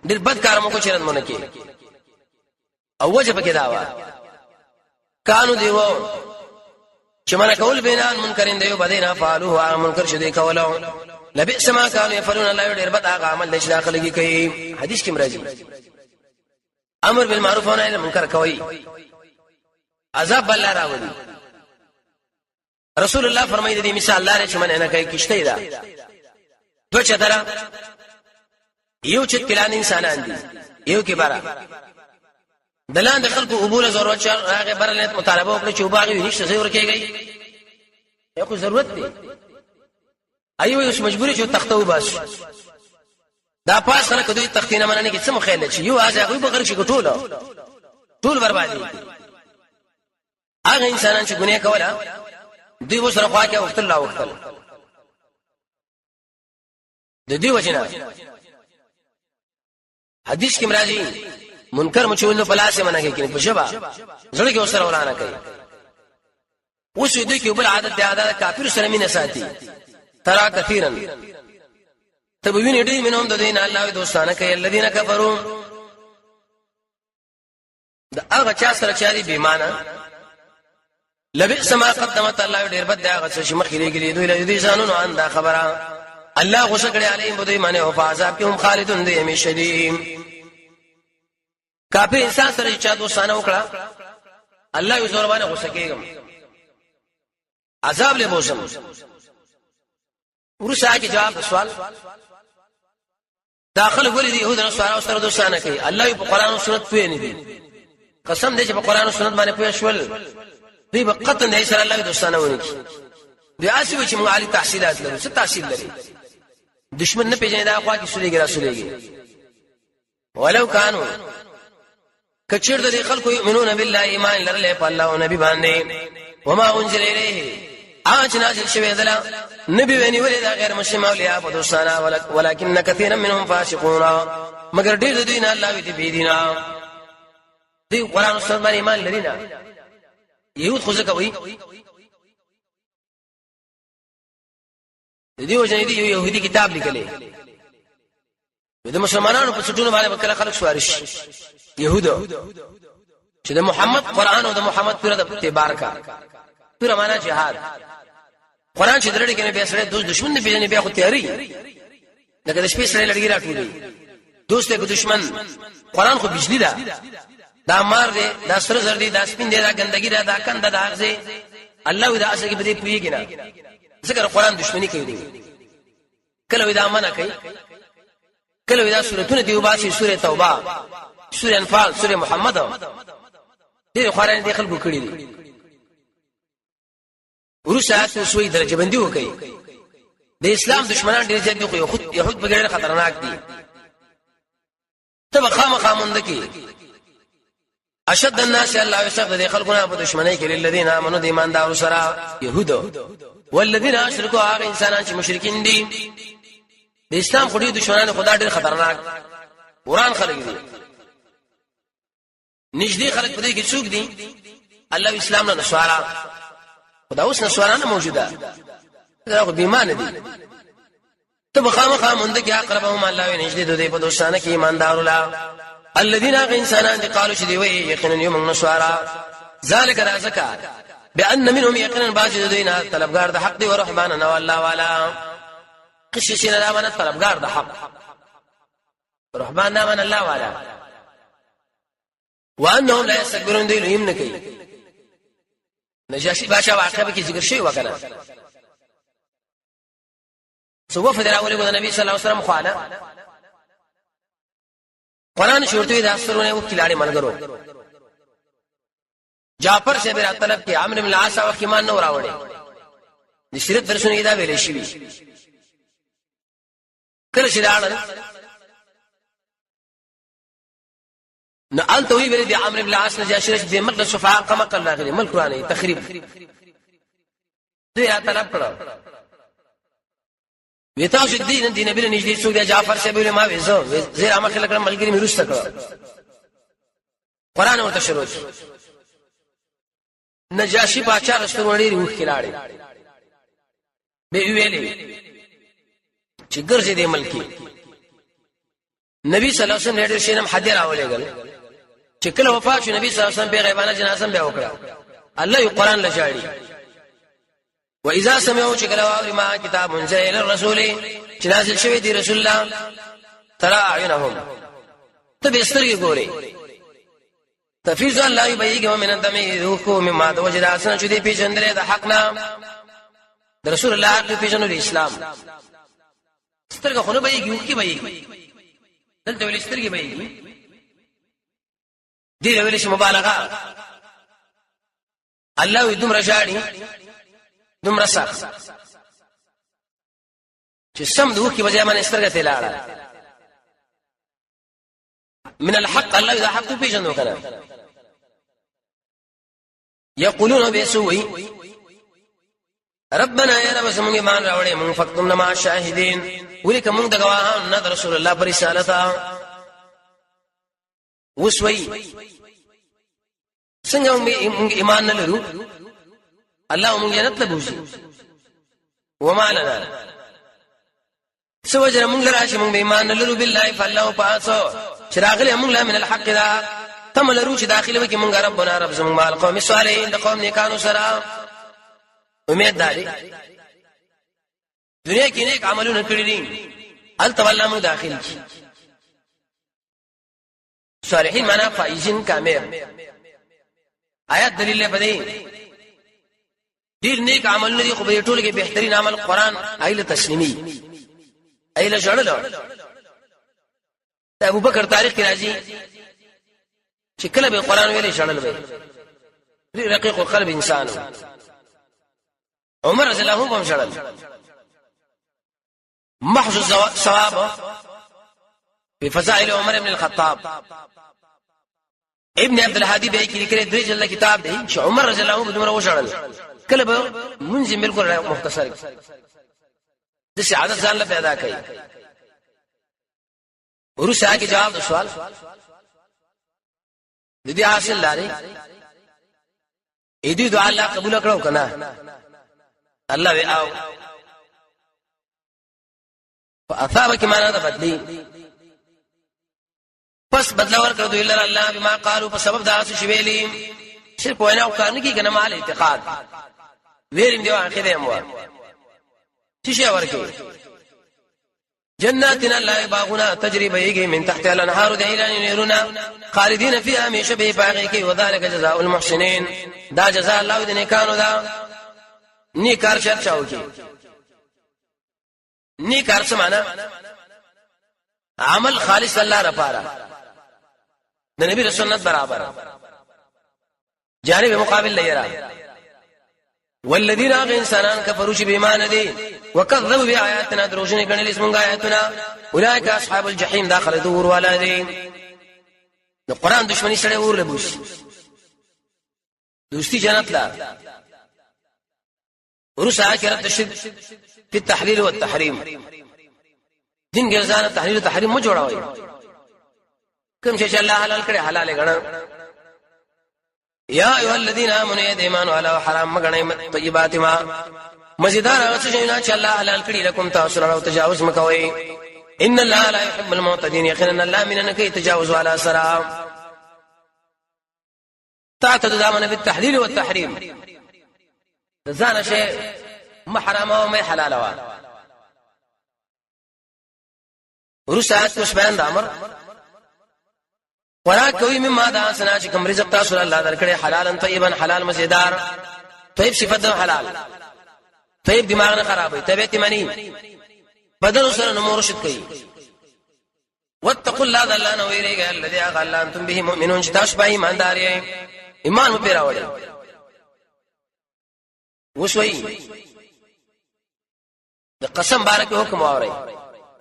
ډېر بد کار مو کو چرته مونږ کې او وجه پکې داوا کانو دیو چې منا کول بینان منکرین دیو بدینا فعلوه منکر شدی کولو لبئس ما كانوا يفعلون الله ډېر بد هغه عمل چې داخله کې کوي حدیث کې مرাজি امر بالمعروف و نهی عن المنکر کوي عذاب الله راوړي رسول الله فرمایي دې مثال الله چې من نه کوي کشته ده دو چترا یو چې کلان انسانان دي یو کې بارا دلان د خلکو قبول ضرورت هغه برلت مطالبه وکړي چې وباغي نشته زې ورکېږي یو ضرورت دی ایو اوس مجبوری چې تختو باش دا پاس خلک دوی تختینه مننه کې څه مخاله شي یو هغه کوئی بغیر شي ټول بربادي هغه انسانان چې ګناه کوله دوی وسره خواکه وخت الله وخت د دې وجنه حدیث کې مرাজি منکر مچول په لاس منه کې په شبا زړه کې وسره ورانه کوي اوس دوی کې بل عادت کافر سره مینه ساتي ترى كثيرا تبوین دې منهم د دین الله دوستانه کوي الذين كفروا دا هغه چا سره چاري بیمانه لبئس ما قدمت الله ډیر بد هغه چې مخې لري دوی له دې ځانونو ان دا خبره الله غوسه کړي عليهم بده معنی او فعذاب کې هم خالدون دي همیشه دي کافر انسان سره چا دوستانه وکړه الله یې زور باندې غوسه کوي عذاب له بوزم ورسا کې جواب سوال داخل ولې دي يهود نصارا او سره دوستانه کوي الله په قران او سنت پوي نه دي قسم دې چې په قران او سنت باندې پوي شول دوی په قطن دې سره الله دوستانه ونی دي اسوي چې موږ عالي تحصیلات لرو څه تحصیل لري دشمن نه پیژنې دا خوا کې سولېږي رسولېږي ولو كانوا کچیر د خلکو یؤمنون بالله ایمان لرله په الله او نبی باندې وما انزل الیه اج نازل شوی دلا نبی ونی ولې دا غیر مسلمان اولیاء په دوستانه ولکن كثيرا منهم فاسقون مگر ډېر دین الله دې بيدینا دی قران او سنت باندې ایمان لري نه یهود خو څه کوي دې وجه دې يهودي کتاب لیکلي د مسلمانانو په څټونو باندې وکړه خلک سوارش يهودو چې د محمد قران او د محمد پر د اعتبار کا پر معنا جهاد قران چې درړي کې نه به سره دوست دشمن نه پیژنې بیا خو تیاری لکه د شپې سره لړګي راټولي دوست کو دشمن قران خو بجلی ده دا مار دی دا سره زر دی دا سپین دی دا ګندګي دا دا کنده دا اغزه الله دا اصل کې به دې پیږي نه ذکر قران دشمنی کوي دی کله دا معنا کوي کله دا سورته دی وباسي سوره توبه سوره انفال سوره محمد دې قران دې خلکو کړی دي ورسات سوی درجه بندي وکي د اسلام دشمنان ډېر ځای دي خو يهود بغیر خطرناک دي تب خامخا مندکی اشد الناس الله يسقط خلقنا په دشمنی کې للذین امنوا د ایماندارو سره يهود والذین اشركوا هغه انسانان چې مشرکین دي د اسلام خو دې دشمنان خدا ډېر خطرناک قران خلک دي نږدې خلک په دې کې څوک دي الله اسلام نه نشوارا خدا اوس نشوارا نه موجوده دا خو بیمانه دي تب خامخا مندکی اقربهم الله نږدې دوی په دوستانه کې ایماندارو لا الذين انسانان قالوا شدي وي يقينا يوم نشوارا ذلك رازقا بان منهم يقينا باج دوینا طلبگار د حق دی او رحماننا والله والا قششنا لا من طلبگار د حق رحماننا من الله والا وانهم لا يستكبرون دي يمنكي نجاشي باشا واقعه کې ذکر شوی وکنه سو وفد الاول د نبی صلی الله علیه وسلم خواله قرآن شورتوی دا اثرونه او کلاړي ملګرو جعفر سے بیرا طلب کې عمرو بن العاص او خیمان نو راوړي د سیرت درسونه کې دا ویل شي کله چې راړل نو انت وی ویل دي عمرو بن العاص نجاشي د ملک صفاء کما کړل راغلي ملک قرآني تخریب دوی طلب کړو ویتا چې دین نبی له نږدې څوک دی جعفر شبیل ما وېزو زه امه خلک ملګری مې روسته کړو قرآن ورته شروع نجاشي باچا رستورونی روح کلاړي به ویلې چې ګرځي دې ملکی نبی صلی الله علیه وسلم ډېر شینم حدیر اولېګل چې کله وفات شو نبی صلی الله علیه وسلم به غیبانه جنازه به وکړه الله یې قرآن لجاړي واذا سمعوا شكرا ما كتاب منزل الرسول چې نازل شوی دی رسول الله ترى اعينهم تبسترګي ګوري تفیض الله یبیګه من الدم ذوقوا مما وجد اسن چې دی پیژندل د حقنا د رسول الله په پیژنو اسلام سترګه خونه بېږي کی بېږي دلته ول سترګي بېږي دی ویل شي مبالغه الله دوم رجاړي دوم رسخ چې سم دوه کې وجه باندې سترګه تلاړه من الحق الله اذا حق پیژنو کنه یقولون بسوء ربنا یا رب زمونږ ایمان راوړې مونږ فقتمنا مع الشاهدين ولیکه مونږ د گواهان نه رسول الله پر رسالت وسوي څنګه مونږ ایمان نه لرو الله مونږ جنت ته بوزي وما لنا سوجر مونږ راشي مونږ ایمان نه لرو بالله فالله پاسو چراغله مونږ له من الحق دا تم لرو چې داخله وکي مونږ ربنا رب زمونږ مال قوم صالحین د قوم نیکانو سره امید داري دنیا کې نیک عملونه کړی دي ال تولا مو داخل شي صالحین معنا فائزین کامیاب آیات دلیل په دې ډیر نیک عملونه دي خو په ټول کې بهترین عمل قران ایله تسلیمي ایله جوړل ابو بکر تاریخ کې راځي چې کله به قران ویلې جوړل وي رقیق القلب انسان عمر رضی الله عنه هم جوړل محض ثواب في فضائل عمر بن الخطاب ابن عبد الهادي به کې لیکل دی چې کتاب دی چې عمر رضی الله عنه دمر وشړل کله به منځ بالکل مختصر د سعادت ځان له پیدا کړي ورسره کې جواب د سوال د دې حاصل لري اې دې دعا الله قبول کړو کنه الله وی او فاثابك معنا د بدلی پس بدلا ورکړو دوی لره الله بما قالوا په سبب دا څه ویلي صرف وینا او کار نه کی کنه مال اعتقاد ویرم دی اخره اموال څه شي ورکړي جناتنا لا باغنا تجري بيغي من تحت الانهار ديلان نيرنا خالدين فيها من شبه باغي وذلك جزاء المحسنين دا جزاء الله دې نه کانو دا نیکار چاو کی نیکار څه معنا عمل خالص الله لپاره د نبی رسول سنت برابر جانب مقابل لیرا والذین انسانان کفروا بما ندی وكذبوا بآياتنا دروژن کړي اسمنګ آیاتنا اولئک اصحاب الجحیم داخل دور ولادین د قران دشمنی سره ور لبوس دوستی جنت لا ورس اخرت تشد في التحليل والتحريم دین ګرځانه تحلیل او تحریم مو جوړوي کوم چې الله حلال کړي حلال غنا یا ایه الذین آمنوا ایمانوا علی حرام مغنی طیبات ما مزیدار هغه څه چې الله حلال کړي لكم تاسو او تجاوز مکوئ ان الله لا يحب المعتدين يقينا الله من کوي تجاوز ولا سرا تعتد دامن بالتحليل والتحريم ځان شي محرم او ما حلال وا ورسات کوم بیان د امر ورا کوي مما دا سنا چې کوم رزق تاسو الله درکړي حلالا طيبا حلال مزیدار طيب صفات حلال طيب دماغ نه خرابوي طبيعت منی بدن سره نو مرشد کوي واتقوا الله ذا الله ويريغا الذي اغل انتم به مؤمنون تاسو به ایماندار یې ایمان په پیراوړي وسوي د قسم بارکه حکم اوري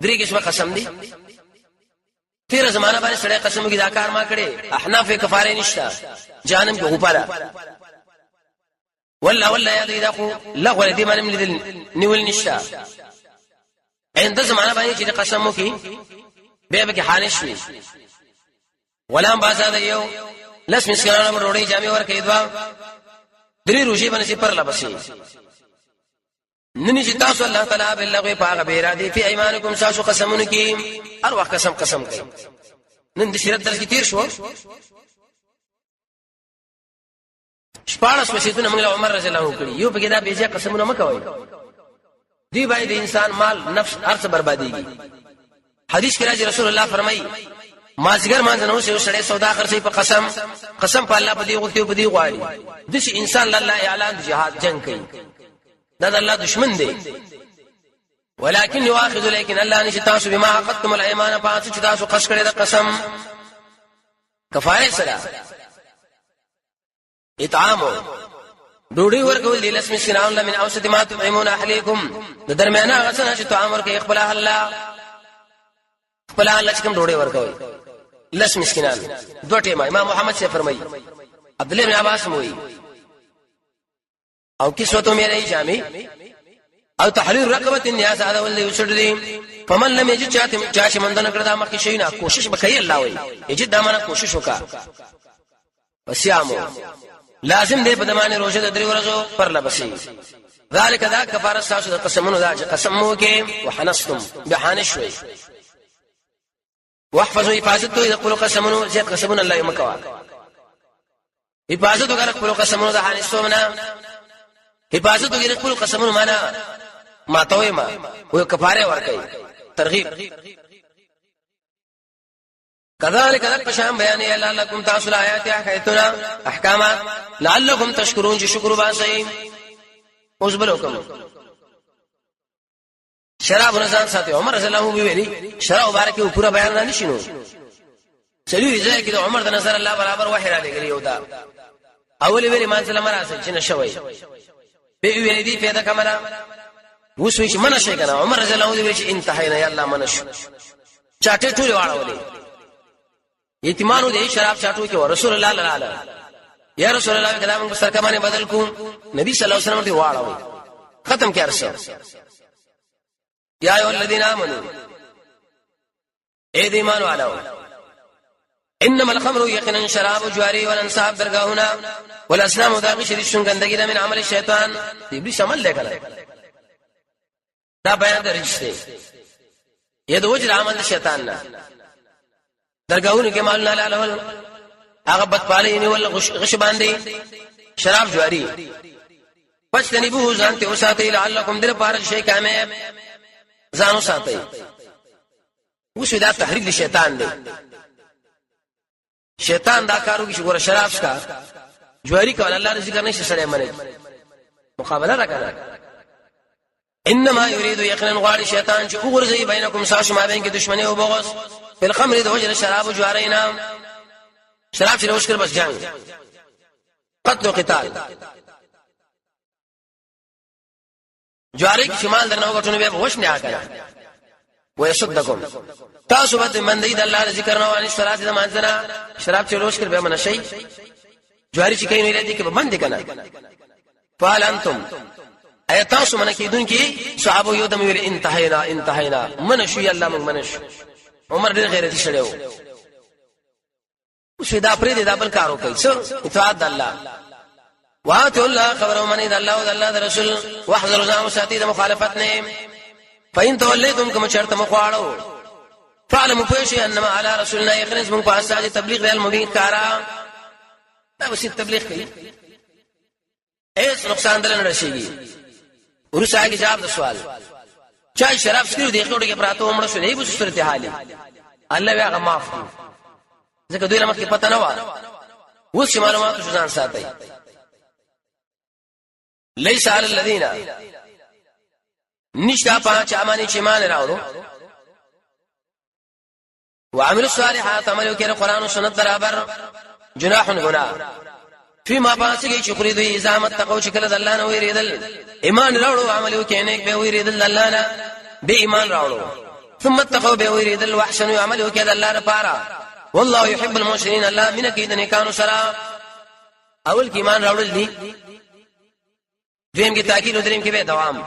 درې قسمه قسم دي تیر زمانہ باندې سړی قسم کې دا کار ما کړي احناف کفاره نشتا جهنم کې غوپاله ولا یا دې دا خو لغوه دې باندې لیدل نیول نشتا عند زمانہ باندې چې قسم وکي به کې حانش وي غلام بازار یو لس مسکرانو وروړي جامې ورکې دوا درې روزي باندې پر لبسي ننی چې تاسو الله تعالی باللغو پاغه بیرادي فی ایمانکم ساسو قسمون کی هر وخت قسم کوي نن د شریعت درس کې تیر شو شپاړس مسیتونه موږ عمر رضی الله عنه کړی یو په کې دا بیجه قسمونه مکوي دی باندې انسان مال نفس ارث برباديږي حدیث کې راځي رسول الله فرمایي مازګر مانځنو سه سړی سودا خرڅي په قسم په الله په دی غوته په دی غواړي د شي انسان الله اعلان جهاد جنگ کوي دا الله دشمن دی ولكن يؤاخذ لكن الله نشتاس بما عقدتم الايمان پاتې چې تاسو قص کړی د قسم کفاره سره اطعام ډوډۍ ورکول دي لسم سنان لمن اوسط ما تطعمون اهليكم د درمیانه غسنه چې طعام ورکې خپل الله چې کوم ډوډۍ ورکوي لسم سنان دوه ټیمه امام محمد سے فرمایي عبد الله بن عباس موي او کسوتو میرے جامع او تحرير رقبه الناس هذا ولي وسدري فمن لم يجد چاش مندن کړه مخکې شینا کوشش وکړي الله وي یجد دا معنا کوشش وکا وسیامو لازم دې په دمانه روزه د درې ورځو پر لبسي ذلك ذا كفاره ساسو قسمونو ذا قسمو کې وحنستم بحانشوي واحفظوا حفاظته اذا قلوا قسمونو زيد قسمون الله يمكوا حفاظت وکړه قلوا قسمونو ذا حانستومنا حفاظت وکړه قلوا قسمونو معنا ما توي ما و کفاره ورکړي ترغیب كذلك ذلك شان بيان الله لكم تاسل آيات حيثنا احكامات لعلكم تشكرون شكر باسي اوزبلكم شراب رضان ساتي عمر رضی الله عنه ویلي شراب مبارکه پورا بیان نه نشینو چلیو ځای کې عمر د نظر الله برابر وحی را لګلی یو دا اول ویلي مان سلام راځي چې نشوي به ویلي دی پیدا کمره وسوي چې منشه کنه عمر رضی الله عنه ویلي چې انتهینا یا الله منش چاټه ټول واړولې یتیمانو دې شراب چاټو کې رسول الله صلی الله علیه یا رسول الله کلام په سر کمانه بدل کو نبی صلی الله علیه وسلم دې واړو ختم کړه سر یا ایو الذین آمنو اے ایمان والو انما الخمر یقینا شراب جواری والانصاب درگاهنا والاسلام داغی شریشن گندگی دا من عمل الشیطان ابلیس عمل لے کړه دا بیان درشته یہ د وجر عمل شیطان نه درگاهونه کې مال نه لاله هغه بد پالي نه ول غش باندې شراب جواری پښتنبو ځانته اوساتې لعلکم در پار شي کامیاب ځانو ساتي وشو دا تحریک دی شیطان دی شیطان دا کارو کې شګور شراب څخه جواری کول الله رضی کرنے سے سره منه مقابله راکړه انما يريد يقينا غار شیطان چې وګرځي بینکم ساش ما بین کې دشمنی او بغض په الخمر د وجر شراب جوارینا شراب چې روش کړ بس جنگ قتل او قتال جواری کی شمال درنو غټونه به وښ نه آکړه ويصدقكم تاسو به مندې د الله ذکر نه وانه صلات د مانځنه شراب چې روش کړ به منشي جواری چې کین ویل دي کې به بند کنه فال انتم اي تاسو من کېدون کې صحابه یو دم ویل انتهینا منشو یا الله منش عمر ډېر غیرتی شړیو اوس دا پرې دا بل کارو کوي څو اطاعت الله واتو الله خبرو منی د الله او د الله د رسول واحذروا ذا مساتي د مخالفت نه فین تولیتم کما شرط مخواړو فعلم فیشی انما علی رسولنا یخرج من فاساج تبلیغ المبین کارا دا وسی تبلیغ کوي ایس نقصان دلن رسیږي ورسا کی جواب د سوال چا شراب سکرو دی خلوړي کې پراتو عمر شو نه بو صورت حالي الله بیا معاف ځکه دوی لمخ کې پته نه و وڅ معلومات شو ځان ساتي ليس على الذين نشتا پاچ امانی چې مان راوړو وعمل الصالحات عملو کې قرآن او سنت برابر جناح غنا فيما باسي چې خوري دوی ازامت تقو چې کله د الله نه ویریدل ایمان راوړو عمل وکړي نیک به ویریدل الله نه به ایمان راوړو ثم اتقوا به ویریدل واحسنوا عمل وکړي د الله لپاره والله يحب المحسنين الله من کې د نیکانو سره اول کې ایمان راوړل دي دویم کې تاکید او دریم کې به دوام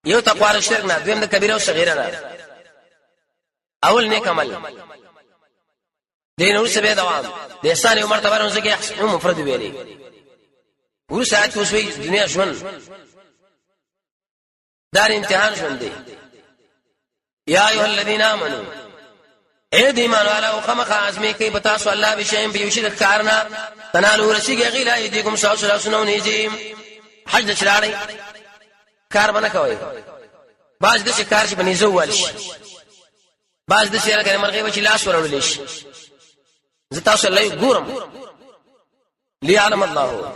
یو تقوا او شرک نه دویم د کبیره او صغیره نه اول نیک عمل دین او سبه دوام د احسان او مرتبه ورته کې احسان مفرد ویلي ور ساعت اوسوي دنیا ژوند دار امتحان ژوند دی یا ایه الذین آمنوا اے دیمان والا خمخ ازمی کی بتا سو الله بشیم بیوشل کارنا تنالو رشیږي غیلا یدیکم ساسو سنو نیجی حج د چلاړی کار باندې کوي باز د کار چې بنې زوال شي باز د شهر کې مرغه بچی لاس ورول شي زتا سو الله ګورم ليعلم الله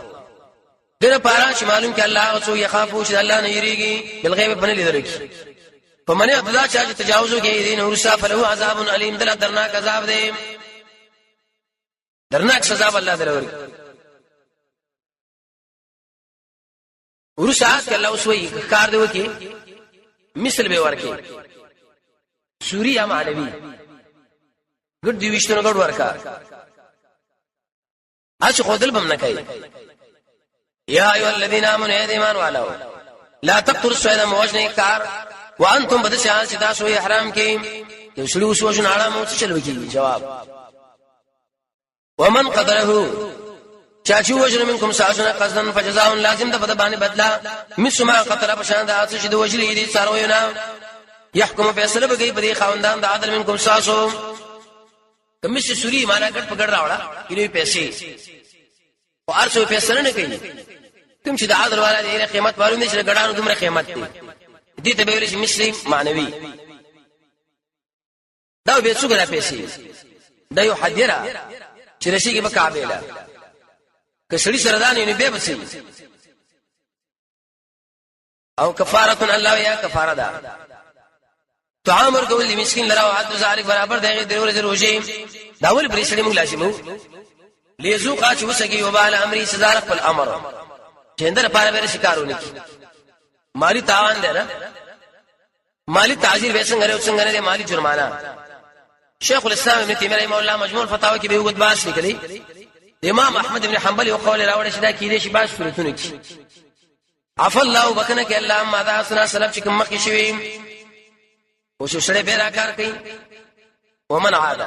دغه پارا چې معلوم کې الله او سو يخافو چې الله نه یریږي بالغیب باندې لیدل فمن اعتدى چا تجاوز کوي دین ورسا فله عذاب الیم دل درناک عذاب دی درناک سزا الله دروري ورسا کله اوسوي کار دی وکي مثل به ورکی سوریا معنوي ګډ دی وشتنه ګډ ورکا اچ خودل بم نه کوي یا ایه الذین آمنوا ایمان والو لا تقتلوا الصيد موجن کار وانتم بدشان چې تاسو یې حرام کې یو شلو وسوجن علامه څه چلو کی جواب ومن قدره چاچو وجن منکم ساسنا قصدا فجزاء لازم ده بده باندې بدلا مسما قتل بشان ده چې د وجلې دي سروینا يحكم فیصله بږي په خوندان د عدل منکم ساسو کمه سوري معنا ګټ پکړ راوړه کینې پیسې او ارسو فیصله نه کوي کوم چې د عدل والا دی قیمت معلوم نشي ګډانو دومره قیمت دي دې ته به ورشي مسلم معنوي دا به څو ګره پیسې دا یو حجره چې رشي کې بکابېلا کسړي سردان یې به بسي او کفاره الله یا کفاره ده طعام ورکول لمسکین لرا او عد ذالک برابر دغه ضرور ضروري دا ول پرې سړي موږ لازمو ليذوق چې وسګي وبال امري سزا خپل امر چندر پاره به شکارونه کی مالی تاوان ده نه مالی تعزیر به څنګه لري څنګه نه مالی جرمانه شیخ الاسلام ابن تیمیه رحمه الله مجموع الفتاوی کې به وګد باس لیکلي امام احمد ابن حنبل یو قول راوړی چې دا کیدې شي باش فرتونه کی عف الله وبکنه کې الله ما ذا سنا سلام چې کوم مخې شوی او شو سره به راکار کوي ومن عاد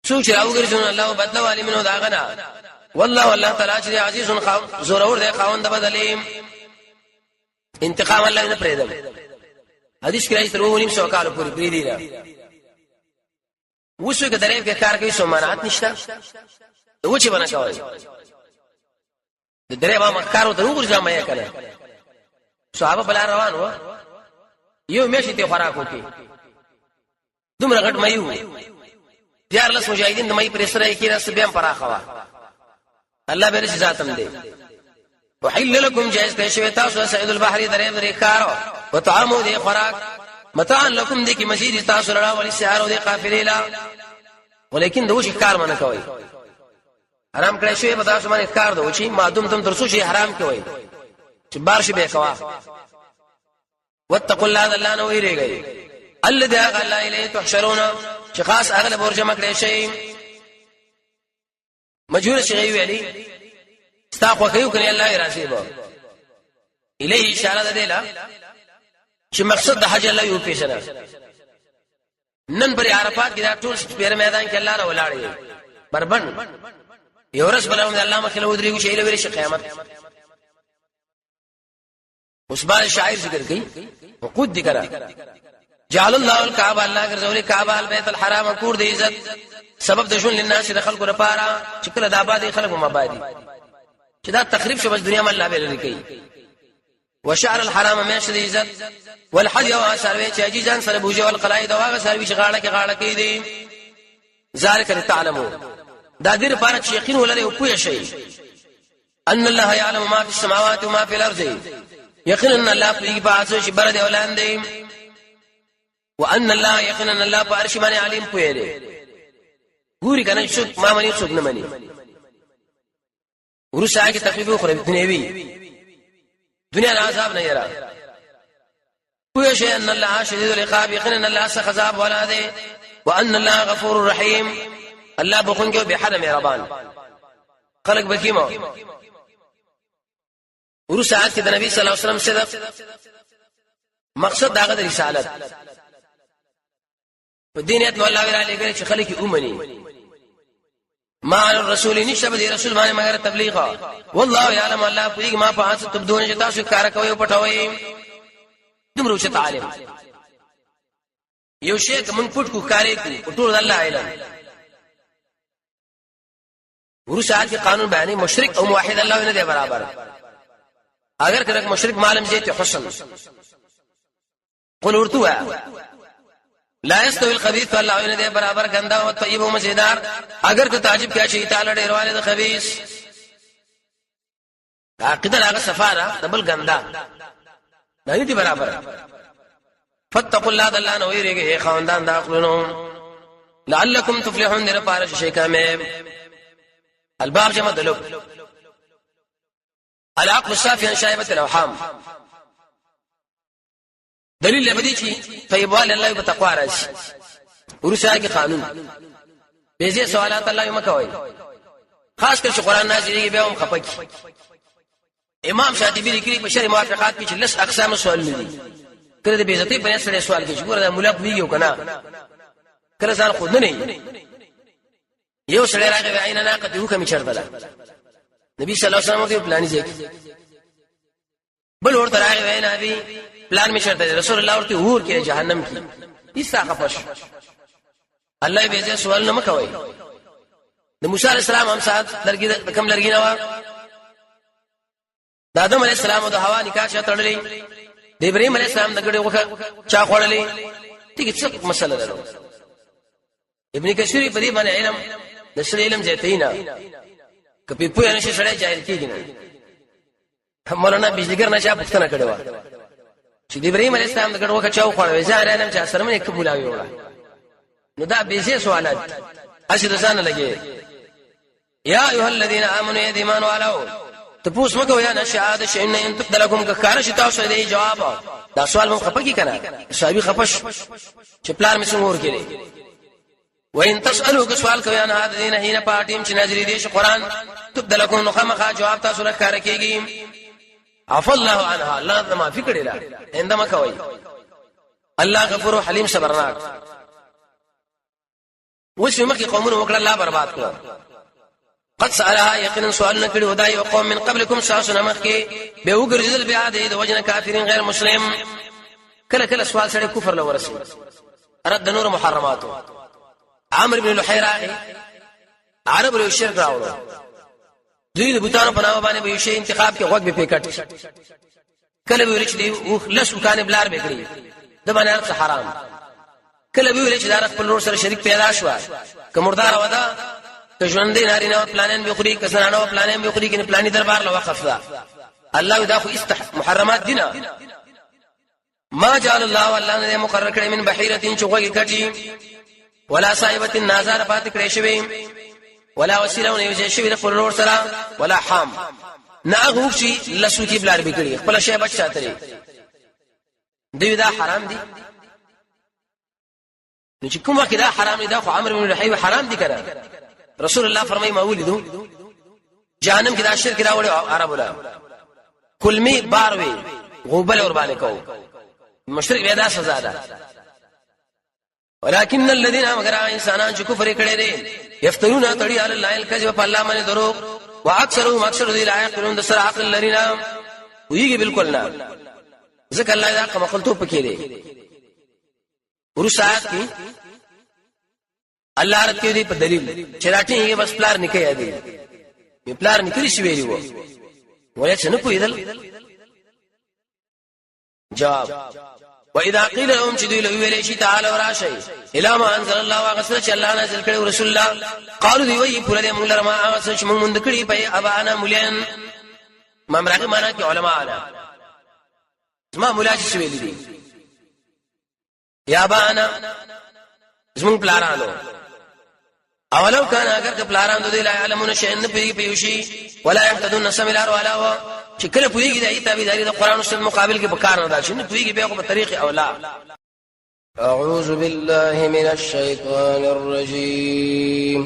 سوچ راوګرځون الله بدل والی منو دا غنا والله تعالی چې عزیز زور اور دی خاوند بدلیم انتقام الله نه پرېدم حدیث کې راځي تر ونیم سو کال پوری پری دی را وښو کې درېب کې کار کوي سمانات نشته و چې باندې کوي د درېب ما کارو ته وګورځم مې کنه صحابه بل روان و یو مېشي ته خوراک وکي دومره غټ مېو دیار لس مجاهدین د مې پر سره کې راس بیا پراخوا الله به رضا تم دې وحل لكم جائز تشوي تاسو سعيد البحر درېب درې کارو وطعامو دې خوراک متاع لكم دې کې مزید تاسو لرا ولې سحر دې قافلې لا ولیکن دوی کار منه کوي حرام کړی شوی په تاسو باندې کار دوی چې معدوم تم ترسو شي حرام کوي چې بار شي به کوا واتقوا الله الله نو ویریږي الذي قال لا اله تحشرون چې خاص اغلب ورجمع کړی شي مجهول شي ویلي ستا خو کوي کني الله راضي به الیه اشاره ده لا چې مقصد د حج الله یو پیژنه نن پر عرفات کې دا ټول پیر میدان کې الله را ولاړی بربند یو ورځ بلوم د الله مخه ودرېږي چې ایله ویل قیامت اوس بار شاعر ذکر کوي وقود ذکر جعل الله الكعبه الله ګرځولي کعبه البيت الحرام کور د عزت سبب د شون للناس د خلکو لپاره چې کله د آبادی خلکو مبادی چې دا تخریب شوه دنیا مل الله به لري کوي وشعر الحرام ماشد عزت والحج واشعر چې اجي ځان سره بوجه والقلائد واغه سره وی غاړه کې دي ذالک لتعلموا دا دې لپاره چې یقین ولري او پوه شئ ان الله يعلم ما في السماوات وما في الارض یقینا الله په پاسه چې بر دي ولاندې وان الله یقینا الله په عرش باندې علیم پوهه دی ګوري کنه شو ما مني څوک نه مني ورسا کی تخفیف اخرى دنیوی دنیا العذاب نه یرا کوئی شی ان الله شدید العقاب یقینا الله سخذاب ولا ده وان الله غفور رحیم الله بخون کې به حرم ربان خلق بکیمو ورسا کی د نبی صلی الله علیه وسلم صدق مقصد داغه د رسالت په دینیت الله ویل لګره چې خلک اومني ما الرسول نشب دي رسول باندې مگر تبلیغ والله يعلم الله پوری ما پاس تبدون چې تاسو کار کوي او پټوي دمرو چې عالم یو شی کوم پټ کو کاری کو ټول الله علم ورسات قانون بیان مشرک او موحد الله نه دی برابر اگر کله مشرک معلوم جيت حسن قل ورتوا لا يستوي الخبيث والله ان دې برابر ګندا او طيب او مزیدار اگر که تعجب کیا شي تعالی ډیر والد خبيث عقیده هغه سفاره دبل ګندا نه دي برابر فتقوا الله دلنا ويرګه خواندان داخلونو لعلكم تفلحون در پارش شي کامه الباب جمع دلب العقل الصافي عن شائبه الاوهام دلیل لبدی چې طیبوال الله په تقوا راشي ورسای کې قانون به زی سوالات الله مکوي خاص کر چې قران نازلېږي به هم خپکی امام شاطبی لیکلي په شرع موافقات کې چې لس اقسام سوال دي کله د بیزتی په نسبت سوال کې ګوره د مولا ویو کنه کله ځان خود نه یو سره راغی عین ناقه حکم چربلا نبی صلی الله علیه وسلم په پلان ځکه بل ورته راغی وای نبی پلان می شرط رسول الله ورته اور کې جهنم کې ایسا خفش الله به دې سوال نه مکوي د موسی علی السلام هم سات لرګي کم لرګي نه و د آدم علی السلام او د حوا نکاح شته تړلې د ابراهیم علی السلام د ګډه وخه چا خوړلې ټیک څه مسله ده ابن کثیر په دې باندې علم د شری علم زیتینا کپی په نشه سره جاهل کېږي نه مولانا بجلیګر نشه پښتنه کړو چې ابراهيم عليه السلام د ګډ وکړ چاو خوړ وځه علم چې سره مې قبولاوي وړه نو دا به سي سوالات اشد ځان لګي یا ایه الذين امنوا ایمان والو ته پوس مکو یا نشهاد شئن ان تدلکم کار شتا اوسه دی جواب دا سوال مم خپکی کنه صاحب خپش چې پلان مې څنګه ور کړي وان تسالوا که سوال کوي ان هذا دین هینه پاتیم چې نازل دي ش قران تدلکم نو خامخا جواب تاسو راکاره کیږي عفو الله عنها الله ما فکر لا عندما کوي الله غفور حلیم صبرناک وش مکه قومونه وکړه الله برباد کړ قد سالها یقینا سوال نکړي ودای او قوم من قبلكم ساسنا مخکي به وګرځل بیا د وجنه کافرین غیر مسلم کله کله سوال سره کفر له ورسي رد نور محرماتو عامر بن لحيرا عرب له شرک راوړو دوی د بوتانو په نامه باندې به شی انتخاب کې وګ به پکټ کله به ورچ دی او لس وکانه بلار بګړي د باندې حرام کله به ورچ دار خپل نور سره شریک پیدا شو کومردار ودا ته ژوندې نارینه پلانین به خوري کسانانو پلانین به خوري کې پلاني دربار له وقف دا الله دا خو محرمات دينا ما جعل الله والله نه مقرر کړی من بحیره چوغه کټي ولا صاحبه نازار پات کړی شوی ولا وسیله نه یوځای شوی د خپل سره ولا حام ناغو شي لسو کی بلار بګړي خپل شی بچ ساتري دوی دا حرام دي نو چې کومه کې دا حرام دي دا خو عمرو بن لحي حرام دي کړه رسول الله فرمایي ما ولیدو جهنم کې دا شرک راوړي عربو لا کلمی باروي غوبل اور باندې کو مشرک ودا سزا ده ولكن الذين مگر انسانان چې کفر کړي دي يفترون تړي على الله الكذب فالله من دروغ واكثرهم اكثر ذي لا يعقلون د سر عقل لرينا ويږي بالکل نه ځکه الله دا کوم خپل تو پکې دي ورسات کې الله رات کې دي په دلیل چې راټي بس پلار نکي یادي می پلار نکري شي ویلو ولې څنګه کویدل جواب واذا قيل لهم شدوا ویل شي تعالی وراشي الى ما انزل الله واغسل چې الله نازل کړي رسول الله قالوا دی وی پر دې موږ لرما هغه چې موږ مونږ کړي په ابانا مولین ممرغه معنا کې علما انا اسما مولا چې ویل دي یا ابانا زمون پلارانو اولو کان اگر کپلاران دوی لا علمون شئن پیوشي ولا يهتدون سملار ولا شکل پویږي د ایتابیداری د قران او سنت مقابل کې بکار نه داشي نه پویږي به په طریق اولا. أعوذ بالله من الشيطان الرجيم.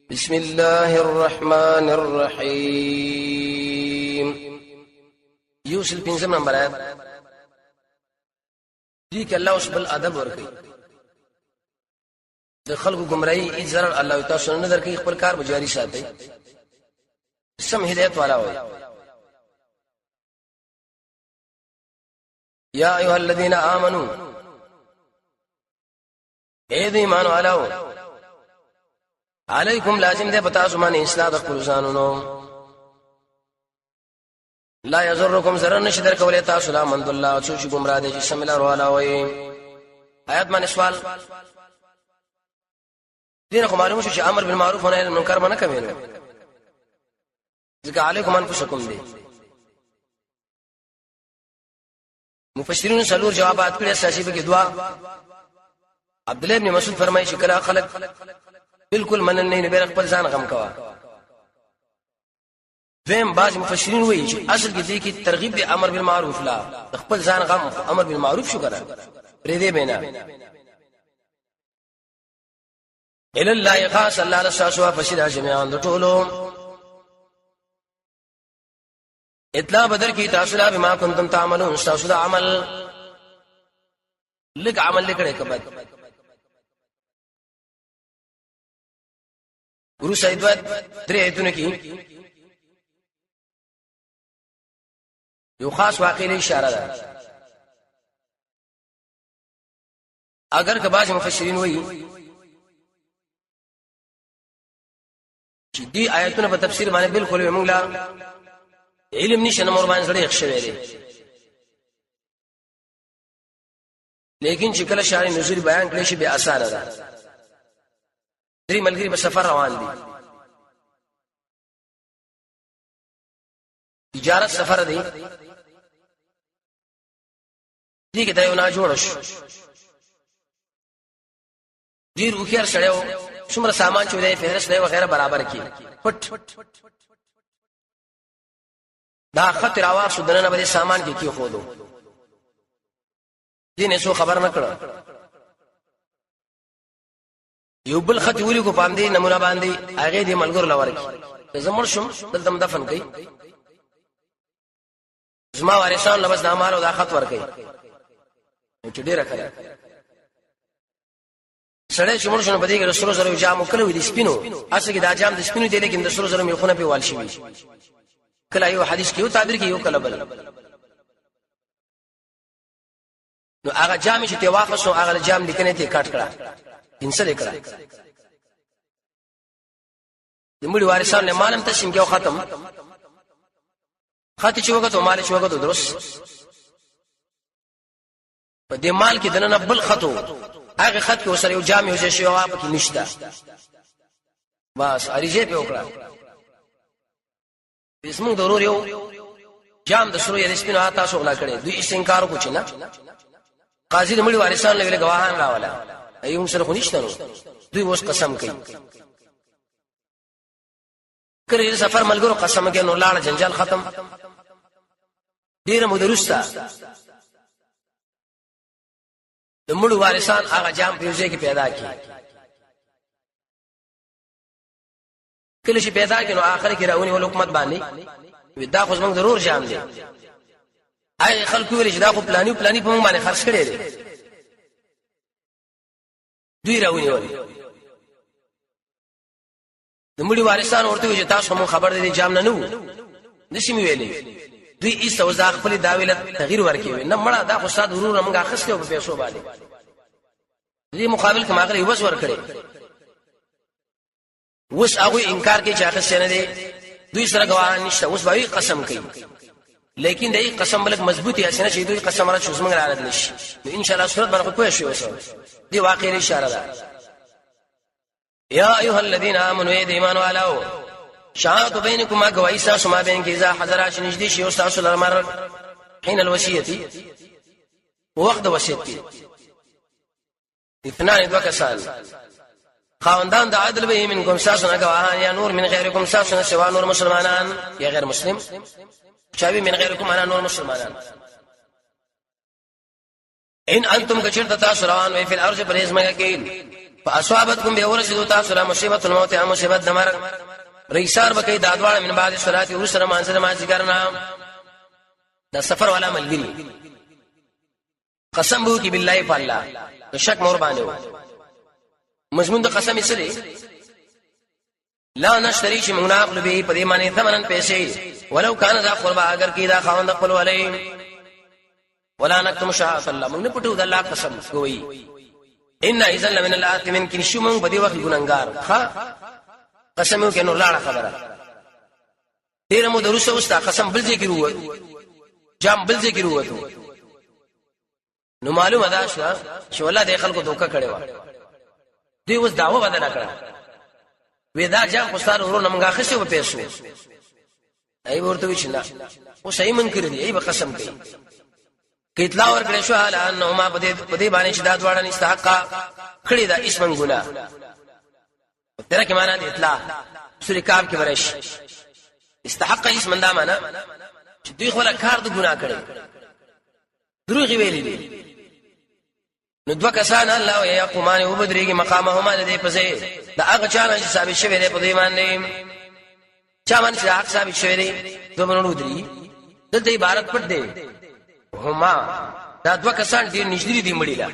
بسم الله الرحمن الرحيم. يوسل 5 نمبر آیت دي کې الله اوس بل ادب ورکړي د خلکو گمراهي هیڅ ضرر الله تاسو نه درکې خپل کار بجاری ساتي سم هدایت والا وي. يا ايها الذين امنوا اے د ایمان والو علیکم لازم ده پتا سمانه اصلاح د خپل ځانونو لا یضرکم ضرر نشدر کولای تاسو لا من الله څو چې گمراه دي چې سملا والا وي. آیات باندې سوال دین خو معلوم شو چې امر بالمعروف و نهی عن المنکر باندې کوي نو ځکه علیکم انفسکم دي. مفسرین څلور جوابات کړي اساسي به کې دعا. عبد الله ابن مسعود فرمایي چې کله خلق بالکل منن نه به خپل ځان غم کوا. فهم بعض مفسرین وایي چې اصل کې دې کې ترغیب به امر بالمعروف لا خپل ځان غم امر بالمعروف شو کړه پرې دې بنا الى الله خاص الله رسول فشدا جميعا د ټولو اطلاع بدر کی تاسو لا بما کنتم تعملون تاسو دا عمل لګ عمل لیکړه کبد ګورو سیدوت درې ایتونه کې یو خاص واقعي اشاره ده. اگر که بعض مفسرین وایي چې دې آیاتونه په تفسیر باندې بالکل موږ لا علم نشه نمبر باندې سره ښه ویلي لیکن چې کله شارع نزول بیان کړی شي به اسانه ده. درې ملګری په سفر روان دي تجارت سفر دی دې کې دا یو نه جوړ شو ډیر وکړ سړیو څومره سامان چې دی فهرست دی وغیرہ برابر کی پټ دا خطر اواز سودنه به سامان کې کی خو دو دې نه څو خبر نه کړه یو بل خط ویلو کو باندې نمونه باندې هغه دې ملګر لور کی زمړ شم دلته دفن کړي زما وارثان لبس د امارو دا خط ور کوي چې ډیره کړه سړی چې مرشنه په دې کې رسول سره جام کړو دي سپینو اصل کې دا جام د سپینو دی لیکن د رسول سره میخونه په وال شي کله یو حدیث کې یو تعبیر کې یو کله بل نو هغه جام چې ته واخصو هغه جام لیکنه ته کټ کړه انسان کړه د مړي وارثان له مالم تشم کې ختم خاطی چې وګته مال چې وګته درست په دې مال کې دنه بل خطو هغه خط کې وسره یو جامع وځي شی او په کې نشته بس اړیږي په وکړه اسمو ضرور یو جام د سرو یې سپینو آتا شو غلا کړي دوی استنکار کو چې نه قاضي د مړي وارثان له غواهان راواله ایوم سره خو نشته نو دوی اوس قسم کوي کړي سفر ملګرو قسم کوي نو لاړ جنجال ختم ډیر مدرستا د مړو وارثان هغه جام په ځای کې پیدا کړي کله چې پیدا کړي نو آخر کې راونی ول حکومت باندې دا خو زموږ ضرور جام دی هغه خلکو ویل چې دا خو پلاني په موږ باندې خرڅ کړي دي دوی راونی ول د مړي وارثان ورته وی چې تاسو مو خبر دي جام نه نو نشي ویلي دوی ایستو ځا خپل داویل تغییر ورکوي نه مړه دا خو ساده ورور موږ اخستو په پیسو باندې دې مقابل کما غلي وس ور کړی وس هغه انکار کوي چې اخستنه نه دي دوی سره گواهان نشته اوس به قسم کوي لیکن دې قسم بلک مضبوطی اسنه چې دوی قسم را شو زمنګ راځي نشي ان شاء الله صورت باندې کوی شي وسو دې واقعي اشاره ده. یا ایها الذين امنوا ایمان والو شهادت بینکم ما گواہی سما بین کې اذا حضر نږدې شي او تاسو لمر حين الوصيه وقت وصیت کې اثنان دو کسان خاوندان د عدل به منکم ساسن گواهان یا نور من غیرکم ساسن سوا نور مسلمانان یا غیر مسلم چاوی من غیرکم انا نور مسلمانان ان انتم کچرت تاسو روان وی فی الارض پریز مګه کې فاصابتكم بورسدوا تاسو مصیبت الموت یا مصیبت دمر ریسار بکې دادواړه من بعد صلات ورسره مانسره ما ذکرنا دا سفر والا ملګری قسم بو کی بالله فالله شک مور باندې مضمون د قسم یې لا نشتری چې موږ ناقل به په دې معنی ثمنن پیسې ولو کان ذا قربا اگر کی دا خاوند خپل ولې ولا نكتم شهادة الله موږ نه پټو د الله قسم کوي ان اذا لمن الاثمين کین شو موږ په دې وخت ګناګار ها قسم یو کې نور لاړه خبره ډیر مو دروسه وستا قسم بل ځای کې وروه جام بل ځای کې وروه نو معلومه ده چې والله د خلکو دوکه کړي و دوی اوس داوا بدل کړه ودا جام خو ستاره ورو نمګه خسته و پیسو ای ورته وچنا او صحیح منکر دي ای به قسم کوي کیتلا ور کړی شو حال انه ما په دې باندې شداد واړه استحقاق کړی دا اسمن ګنا تر کې معنا دي اطلاع سورې کاف کې ورش استحق اسمن دا معنا چې دوی خو له کار د ګنا کړی دروغ ویلي دي نو دوه کسان الله او یقومان او بدرېږي مقامهما د دې پسې دا هغه چا چې ثابت شوی دی په دې باندې چا باندې چې حق ثابت شوی دی دوه منو دري دلته عبارت پټ دی هما دا دوه کسان ډیر نږدې دي مړی لا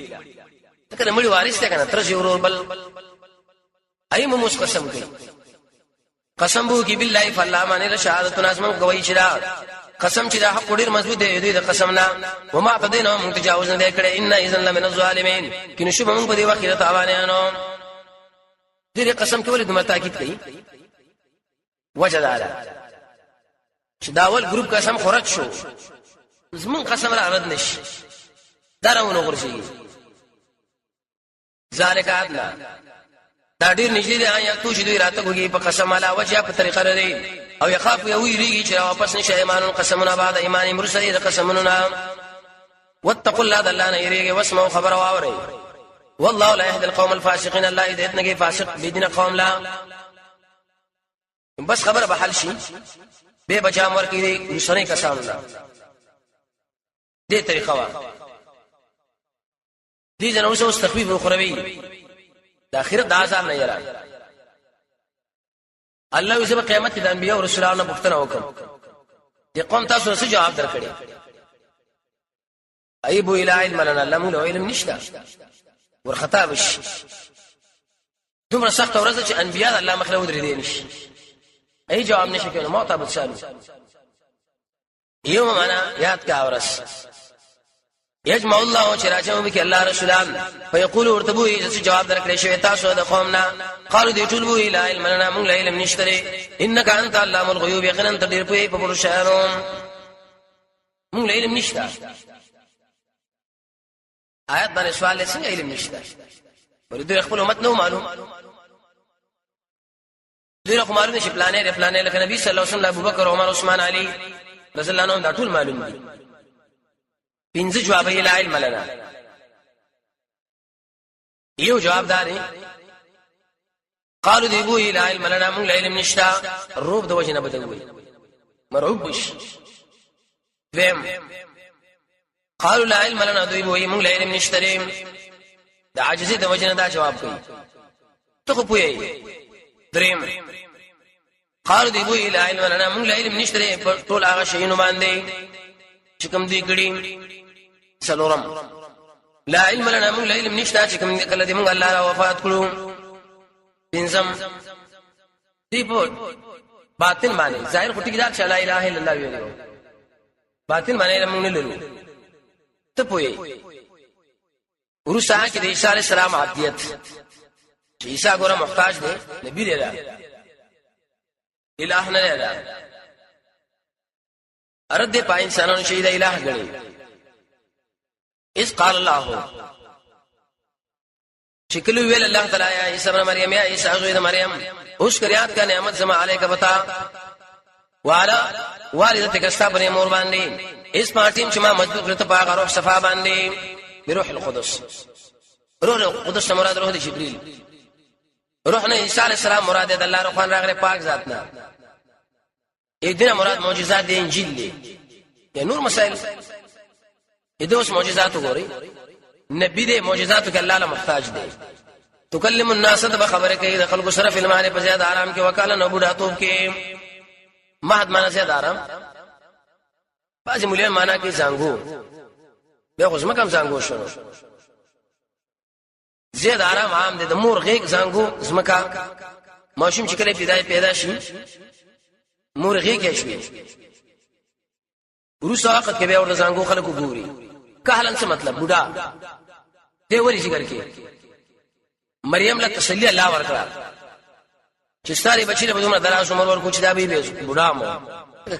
کله مړی وارث ته کنه تر شي ورور بل ايمو مس قسم کوي قسم بو کی بالله فالله باندې شهادت نازم کوي چې قسم چې دا حق ډیر مضبوط دی دوی د قسم نه وما قدینا متجاوز نه کړي ان اذن لمن الظالمین کینه شو موږ په دې وخت ته اوانانو دې قسم کول د متاکید کوي وجداله چې داول ګروپ قسم خورج شو زمون قسم را رد نشي دراونه غرشي ذالک ادنا دا ډیر نږدې دی آیا تو چې دوی راته کوي په قسم علا وجه په طریقه لري او يخاف يويري چې واپس نشي ایمان قسمنا بعد ایمان مرسل قسمنا واتقوا الله دلنا يريږي واسمعوا خبر واوري والله لا يهدي القوم الفاسقين الله يهدي فاسق بيدنا قوم لا بس خبر به حل شي به بچام ور کې رسنۍ کسان الله دې طریقه وا دې جن اوس تخفیف اخروی د اخرت د عذاب نه یرا الله یې په قیامت د انبیاء او رسولانو پوښتنه وکړه دې قوم تاسو څه جواب درکړي ایبو الی علم لنا لم له علم نشتا ور خطابش دومره سخت ورځ چې انبیاء الله مخله ودرې دي نشي ای جواب نشي کولای معتبر سالو یوم معنا یاد کا ورس یجمع الله شراجم بك الله رسولان فيقول ورتبو چې جواب درکړي شوی تاسو د قومنا قالو دې ټول وی لا علم لنا موږ له علم نشته انك انت علام الغيوب يقينا تدير په پرشانو موږ له علم نشته آیات باندې سوال څنګه علم نشته ورته خپل امت نو معلوم دغه معلوم نشي پلانې لکه نبی صلی الله علیه وسلم ابو بکر عمر عثمان علي رضی الله عنهم دا ټول معلوم دي پنځه جواب یې لا علم لنا یو جواب داري قالو دی بو لا علم لنا موږ علم نشتا روب د وجنه بدوي مرعوب بش فهم قالو لا علم لنا دوی بو موږ علم نشتریم د عاجزي د وجنه دا جواب کوي ته خو پوي دریم قالو دی بو لا علم لنا موږ علم نشتریم ټول هغه شینو باندې چې کوم دی کړي سلورم لا علم لنا موږ علم نشتا چې کوم کله دی موږ الله را وفات کړو پنځم دی په باطن باندې ظاهر خټی دار چې لا اله الا الله ویلو باطن باندې موږ نه لرو ته پوي ورسا کې د عیسی علی السلام عبدیت چې عیسی ګوره محتاج دی نبی دی الہ نه دی ارده پای انسانانو شهید الہ غړي اس قال الله شکل ویل الله تعالی یا عیسی ابن مریم یا عیسی ابن مریم اوس کریات کا نعمت زما علیک بتا وعلى والدتك استبر مور باندې اس پاتیم چې ما مجبور کړته په روح صفا باندې بروح القدس روح القدس مراد روح جبريل روح نه عیسی علیہ السلام مراد د الله روحان راغله پاک ذات نه ایک دینه مراد معجزات د انجیل دي یا نور مسائل ادوس معجزات وګوري نبی دې معجزاتو کې الله له محتاج دي تکلم الناس د خبره کوي د خلکو سره فلمانه په زیات آرام کې وکاله نو بډاتوب کې مهد معنا زیات آرام بعضی مولیان معنا کې زنګو بیا خو زما کم زنګو شنو زیات آرام عام دي د مور غیږ زنګو زمکا ماشوم چې کله پیدا شي مور غیږ شي ورسره وخت کې بیا ور زنګو خلکو ګوري کهلن څه مطلب بوډا دی وری ذکر کې مریم له تسلی الله ورکړه چې ستاري بچی له دومره دراز عمر ورکو چې دا به بوډا مو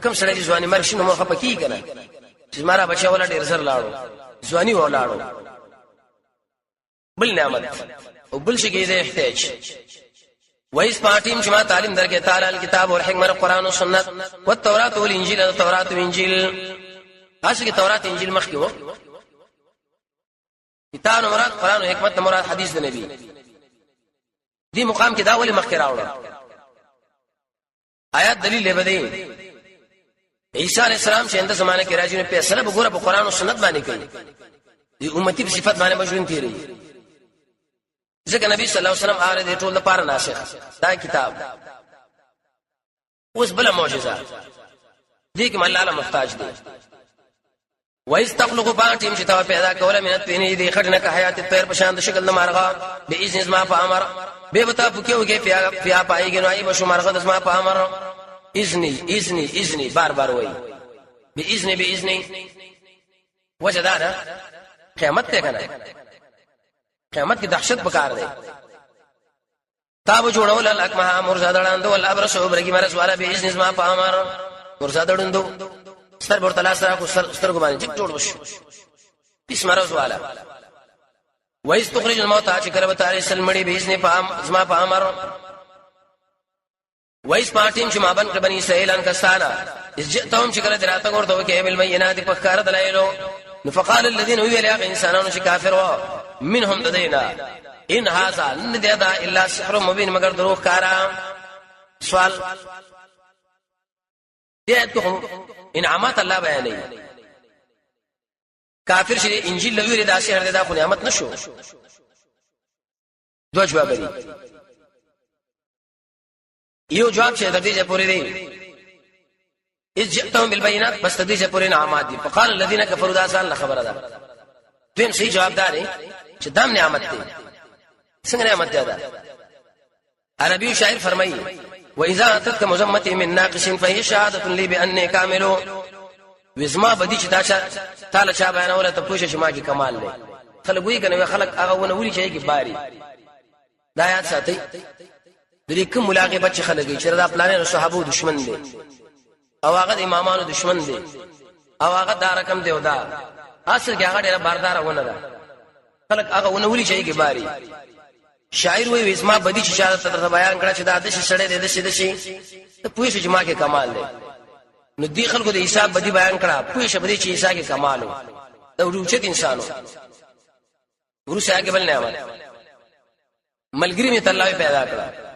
کم سره دي ځواني مرشي نو مخه پکی کنه چې مارا بچا ولا ډیر سر لاړو ځواني ولاړو بل نعمت او بل شي کې احتیاج وایس پاتیم چې ما تعلیم درکې تعالی الکتاب او حکمت قرآن او سنت او تورات او انجیل او تورات او انجیل اصل کې تورات انجیل مخکې وو کتاب مراد قرآن او حکمت مراد حدیث د نبی دی مقام کې دا ولې مخکې راوړل آیات دلیل به دی عیسی علیہ السلام چې اند زمانه کې راځي نو په سره وګوره په قرآن او سنت باندې کوي دی امتی په صفات باندې مجرون تیری ځکه نبی صلی الله علیه وسلم آره دې ټول لپاره ناسخ دا کتاب اوس بل معجزه دې کې الله له محتاج دی وایس تخلق پاتیم چې تا پیدا کوله منت پینې دې خټنه که حیات الطير په شان د شکل د مارغه به اذن ما په امر به وتا پکيوږي پیا پایږي نو ای بشو مارغه د ما په امر اذنی بار بار وای به اذن وجدانا قیامت ته کنه قیامت کی دهشت پکار دی تاب جوړول الاکمه مرزادړاند ول ابرس وبرګي مرز والا به اذن ما په امر مرزادړندو ستر ورتلا سره کو ستر ګمان چې جوړ وشو پس مرز والا وایس تخرج الموت چې کله به تعالی سلمړي به اذن په زما په امر وایس پاتیم چې ما بن بني اسرائيل ان کسانا جئتهم چې کله دراته ورته کې بالبينات په کار دلایلو فقال الذين ويل انسانون چې کافر و منهم ددینا ان هذا نددا الا سحر مبين مگر دروغ کارا سوال دې انعامات الله بیانې کافر شری انجیل لوی دا شهر دا خو نعمت نشو دوه جواب دي یو جواب چې د دې پورې دی اذ جئتهم بالبينات بس د دې پورې انعامات دي فقال الذين كفروا دا ځان خبره ده دین صحیح جواب داري چې دام نعمت دی څنګه نعمت ده عربي شاعر فرمایي واذا اتتك مزمتي من ناقص فهي شهاده لي باني كامل وزما بدی چې دا تعالی چا بیان ولا ته پوښښ ما کې کمال دی خلک وی کنه خلک هغه ونه ولي شي کې باري دا یاد ساتي د دې کوم ملاقات بچ خلک چې دا پلانې صحابه دشمن دي او هغه امامانو دشمن دي او هغه دا رقم دی ودا اصل کې هغه ډېر باردار ونه ده خلک هغه ونه ولي شي کې باري شاعر وی اسما بدی چې شاعر ته بیان کړه چې دا د شي سړې د شي ته پوښښ چې ما کې کمال دی نو دی خلکو د حساب بدی بیان کړه پوښښ بدی چې حساب کې کمال و دا ورچت انسانو ورسره کې بل نعمت ملګری می الله پیدا کړه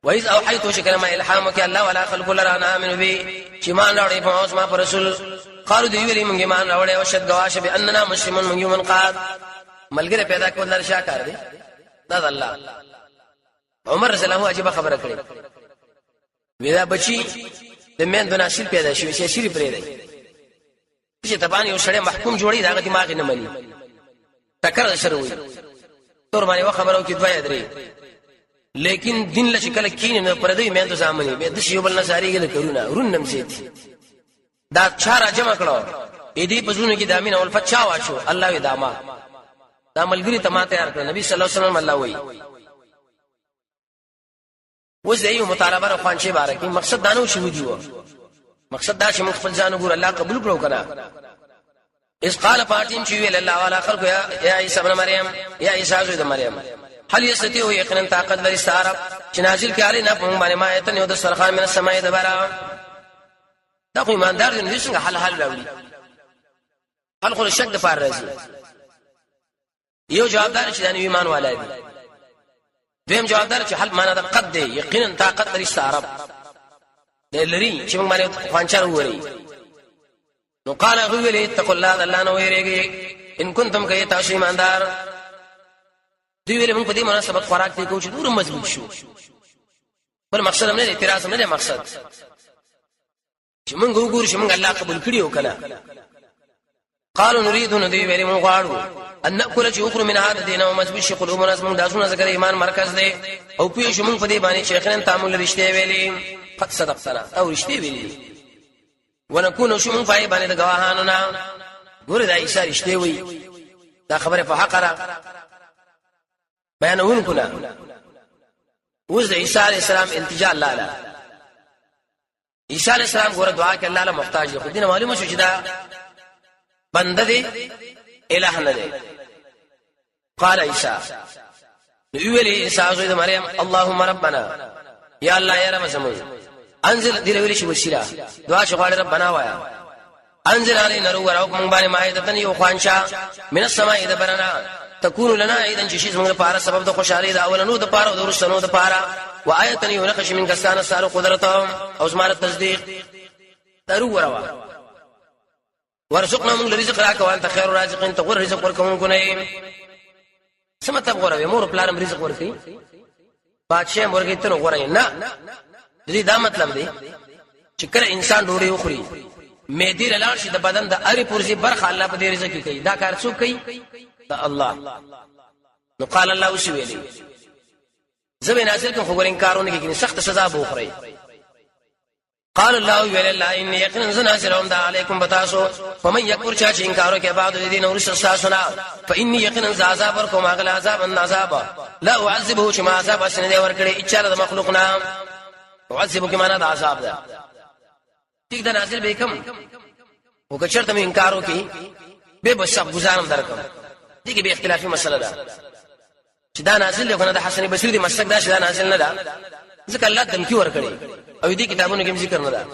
وایز او حیتو چې کلمه الهام کې الله ولا خلق لنا امن به چې مان راوړي په اوس ما پر رسول قالو دی ویلي مونږه مان راوړي او شد گواشه به اننا مسلمون مونږ من قاد ملګری پیدا کول لر شاکار دی دا الله عمر رضی الله عجيبه خبره کړې ودا بچي د مین دناسل پیدا شي چې شری پرې دی چې تبانی یو سړی محکوم جوړي دا دماغ نه مني ټکر شروع تور باندې خبرو کې دوه درې لیکن دین لچ کله کین نه پردوی مې ته سامنے به د شیوبل نصاری کې کړونه رونم سي دا چارا جمع کړو اې دې پزونه کې دامین اول فچا واشو الله وی داما دا ملګری ته ما تیار کړ نبی صلی الله علیه وسلم الله وی وځي مطالبه روان شي بارکې مقصد دانو شو دیو مقصد دا چې مخفل ځانو ګور الله قبول کړو کنه اس قال فاتیم چې ویل الله والا خلق یا عیسی ابن مریم یا عیسی زوی د مریم هل یستطيع یقینا طاقت لري ستاره چې نازل کړي نه په باندې ما ایت نه د سرخان من السماء دبره دا خو ایماندار دي څنګه حل راوړي خلق شک د فار راځي یو جوابدار چې د ایمان والا دي دویم جواب در چې حل معنا د قد دی یقینا طاقت لري ستارب د لري چې موږ باندې خوانچر ووري نو قال غویل اتقوا الله الله نو ویریږي ان کنتم کای تاسو ایماندار دوی ویل موږ په دې مناسبت خوراک دی کوو چې نور مضبوط شو بل مقصد هم نه اعتراض هم نه مقصد چې موږ وګورو چې موږ الله قبول کړی او کنه قالوا نريد ان دوی ویل موږ غواړو ان ناكل چې اخر من هذا دین او مضبوط شي قلوبنا موږ داسونه ذکر ایمان مرکز دی او په شو موږ په دې باندې شیخنا تعامل رښتیا ویلي قد صدقتنا او رښتیا ویلي ونكون شو موږ پای باندې د گواهانو نه ګوره دا اشاره رښتیا وی دا خبره په حق را بیانون کنا اوس د عیسی علی السلام التجا الله له عیسی علی السلام ګوره دعا کې الله له محتاج دی خو دې معلومه شو چې دا بنده دی الہ نه دی قال عیسی ویل عیسی زوی د مریم اللهم ربنا یا الله یا رب زمون انزل دې ویل شي وسیله دعا شغال ربنا وایا انزل علينا روح وكم بان مائدتن یو خوانشا من السماء دبرنا تكون لنا اذا شيء موږ لپاره سبب د خوشالۍ دا اولنو د پاره او د ورسنو د پاره وآیتن یونقش من کسان سار قدرتهم او زماره تصدیق درو وروا ورزقنا من رزق راک وانت خير الرازقين تقول رزق ورکون کو نه سمته غوړوي مور پلانم رزق ورکي بادشاہ مرګي ته غوړای نه دې دا مطلب دی چې کله انسان ډوډۍ وخوري مې دې لاړ شي د بدن د اړې پرځي برخه الله په دې رزق کې کوي دا کار څوک کوي دا الله نو قال الله وسویلی زبې نازل کوم خبر انکارونه کې سخت سزا به وخوري قال الله ویل الله ان یقینا زنازلهم دا علیکم بتاسو فمن یکفر چا چې انکار کوي بعد دین او رسول سنا فانی یقینا عذاب ورکوم اغل عذاب ان عذاب لا اعذبه چې ما عذاب اسنه دی ورکړي اچاله د مخلوقنا اعذبه کې معنا د عذاب ده ټیک دا نازل به کوم او که چرته انکار وکي به بس گزارم درکم دي کې به اختلافي مسله ده چې دا نازل دی کنه د حسن بصری دی مسلک دا چې دا نازل نه ده ځکه الله دمکی ور کړی او دې کتابونو کې ذکر نه ده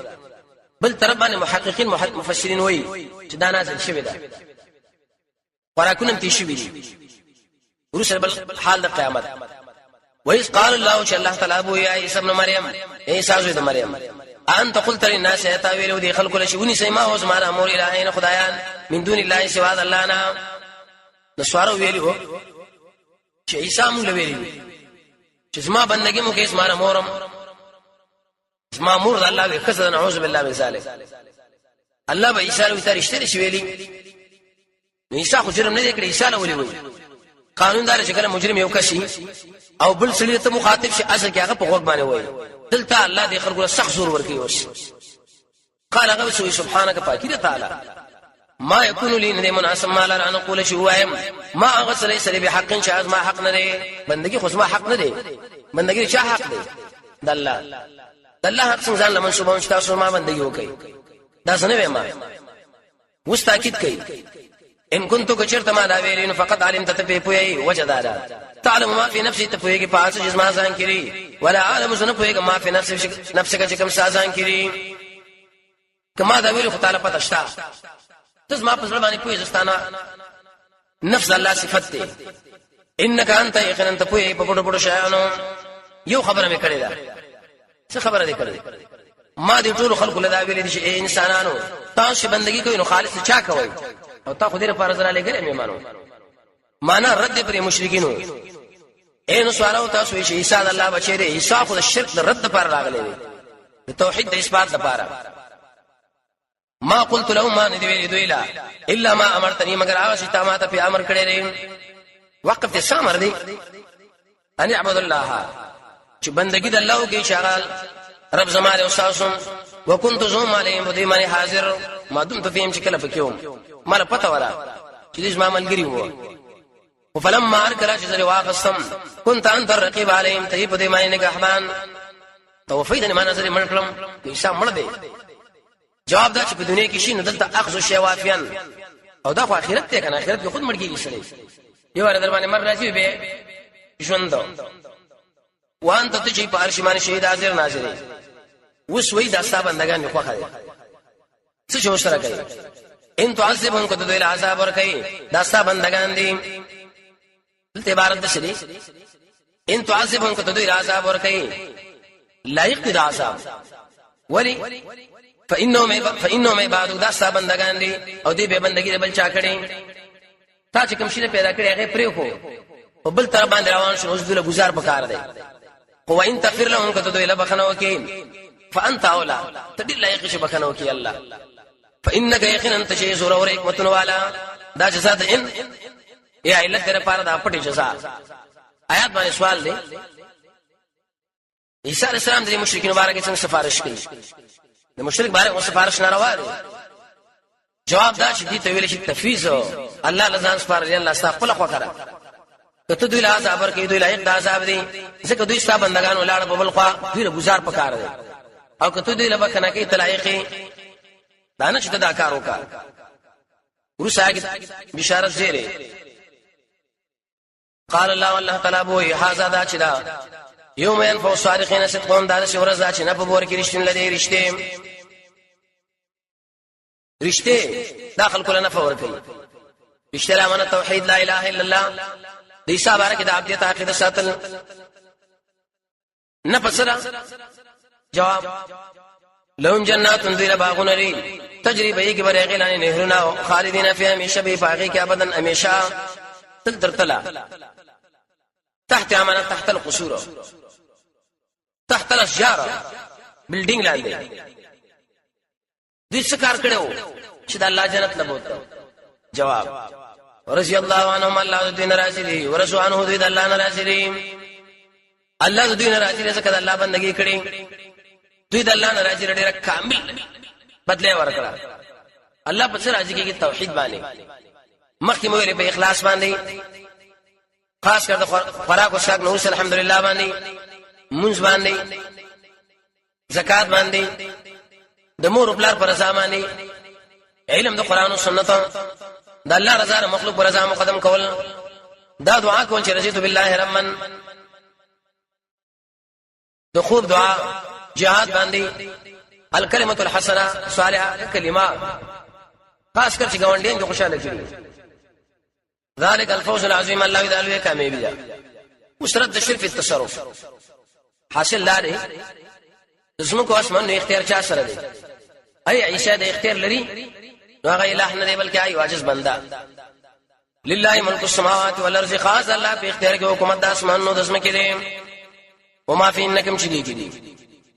بل طرف باندې محققین مفسرین وایي چې دا نازل شوی ده قرآن ته شوی دی ورسره بل حال د قیامت وایي قال الله چې الله تعالی ابو یا عیسی ابن مریم عیسی زوی د مریم انت قلت للناس يتاويلوا دي خلق لشوني سيما هو زمان امور الهين خدایان من دون الله سوا الله نه نسوارو ویلو چې عیسی مونږ ویلو چې زما بندګي مو کې اسمانه مورم زما مور د الله به قصد نعوذ بالله من ذلك الله به عیسی له ترشته شي ویلي عیسی خو جرم نه کړی عیسی له ویلي قانون دار چې کله مجرم یو کشي او بل سړي ته مخاطب شي اصل کې هغه په غوږ باندې وایي دلته الله دې خلکو سخت زور ورکي اوس قال هغه سبحانك پاکي تعالی ما يكون لي ان مناسب ما لا ان اقول شيء وایم ما اغسل ليس لي بحق شاذ ما حق نه دی بندگی خو ما حق نه دی بندگی چا حق دی د الله حق څنګه ځان منسوبون چې تاسو ما بندگی وکي دا څنګه ما وس تاکید کوي ان كنت كثرت ما لا ویلین فقط علمت تپوی وجدادا تعلم ما في نفسي تپوی کې پاس جسم ځان کړي ولا عالم زنه پوی ما في نفسك چې کوم ځان کړي کما دا ویل خدای په تشتا تاسو ما په ځل باندې پوی زستانه نفس الله صفت دی انك انت یقینا تپوی په پټو پټو شایانو یو خبره مې کړې ده څه خبره دې کړې ما دې ټول خلق له دا ویل دي چې انسانانو تاسو بندگی کوي نو خالص چا کوي او تا خو دې فرض را لګره مې مانو معنا رد پر مشرکینو اے نو سوالو تاسو چې عیسی د الله بچی دی عیسی خو د شرک د رد پر راغلی دی د توحید د اثبات لپاره ما قلت لهم ما ندوی دویلا الا ما امرتني مگر هغه چې تا ما ته په امر کړی دی وقف ته امر دی ان اعبد الله چې بندگی د الله کې شغال رب زماره او تاسو وكنت زوم عليهم بدیمه حاضر ما دمت فيهم شکل پکيوم مال پته ورا چې دې ما ملګری وو وفلما اركل جزر واقسم كنت انت الرقيب عليهم ته په دې معنی نگهبان توفیدنی ما نظر منکلم عیسی مړ دی جواب دا چې په دنیا کې شي نو دلته اخذ شی وافیان او دا خو آخرت ته کنه آخرت کې خود مړ کیږي سړي یو ور در باندې مر راځي به ژوند وانت ته چې په ارشمان شهید حاضر ناظر وس وې دا صاحب بندگان خو خاله څه جو سره کوي ان تعذبهم قد ذل عذاب ور کوي دا صاحب بندگان دي دلته عبارت ده شری ان تعذبهم کته دوی عذاب ورکي لایق دي عذاب ولی فانهم عبادك دا ستا بندگان دي او دې به بندگی بل چا کړي تا چې کوم شي پیدا کړی هغه پرې خو په بل تر باندې روان شو اوس دله گزار پکار دی خو وان تغفر لهم کته دوی له بخنو کې فانت اولا تدل لایق شي بخنو کې الله فانك يقينا تشي زور اور حکمت والا دا جزاء ان یا علت در پاره دا پټي جزاء آیات باندې سوال دی عیسی علیہ السلام د مشرکین مبارک څنګه سفارش کړي د مشرک باره سفارش ناروا دی جواب دا چې دې ته ویل شي تفویض الله لزان سپارل الله استغفر خو کړه کته دوی له عذاب ورکې دوی لایق د عذاب دي ځکه دوی ستا بندگان ولاړ په بل خوا دوی له گزار پکار دي او کته دوی له بکنه کې تلایقي دانه چې دا کار وکړه ورساګ بشارت زیره قال الله والله تعالی بو هاذا دا چې دا یوم ينفع الصادقین صدقهم دا چې ورځ چې نه په بور کې رښتین لدی رښتې داخل کله نه فور کوي رښتیا لمنه توحید لا اله الا الله د عیسی بارک د عبادت عقیده ساتل نه پسرا جواب لهم جنات ذل باغون ری تجري به کې بره غلان نهرنا خالدین فیها همیشه به باغی کې ابدا همیشه تل ترتلا تحت امانه تحت القصور تحت الاشجار بلډینګ لاندې دې څه کار کړو چې د الله جنت لبوته جواب رضی الله عنهم الله دې ناراضي دي ورسو عنه دې الله ناراضي دي الله دې ناراضي دي ځکه د الله بندگی کړي دې د الله ناراضي لري کامل بدله ورکړه الله په سر راضي کې توحید باندې مخکې مو په اخلاص باندې خاص کر د خوراک او شاک نو الحمدلله باندې منځ باندې زکات باندې د مور خپل پر ځامانه علم د قران او سنت د الله رضا مخلوق پر ځام مقدم کول دا دعا کوم چې رضیت بالله رحمن د خوب دعا jihad باندې الکلمه الحسنه صالحه کلمه خاص کر چې ګوندین کې خوشاله کړي ذلك الفوز العظيم الله تعالی کامیابی ده مشرط د شرف التصرف حاصل لاره زموږ کو اسمان نو اختیار چا سره دی اي عيشه د اختیار لري نو هغه الہ نه دی بلکې اي عاجز بندا لله ملک السماوات والارض خاص الله په اختیار کې حکومت د اسمان نو د زمکه دی وما في انکم شدی کی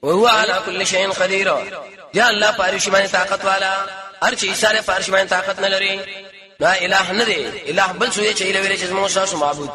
وهو على كل شيء قدير یا الله پارش باندې طاقت والا هر چی سره پارش باندې طاقت نه لري لا اله نه دی اله بل څه چې ویل چې موږ تاسو معبود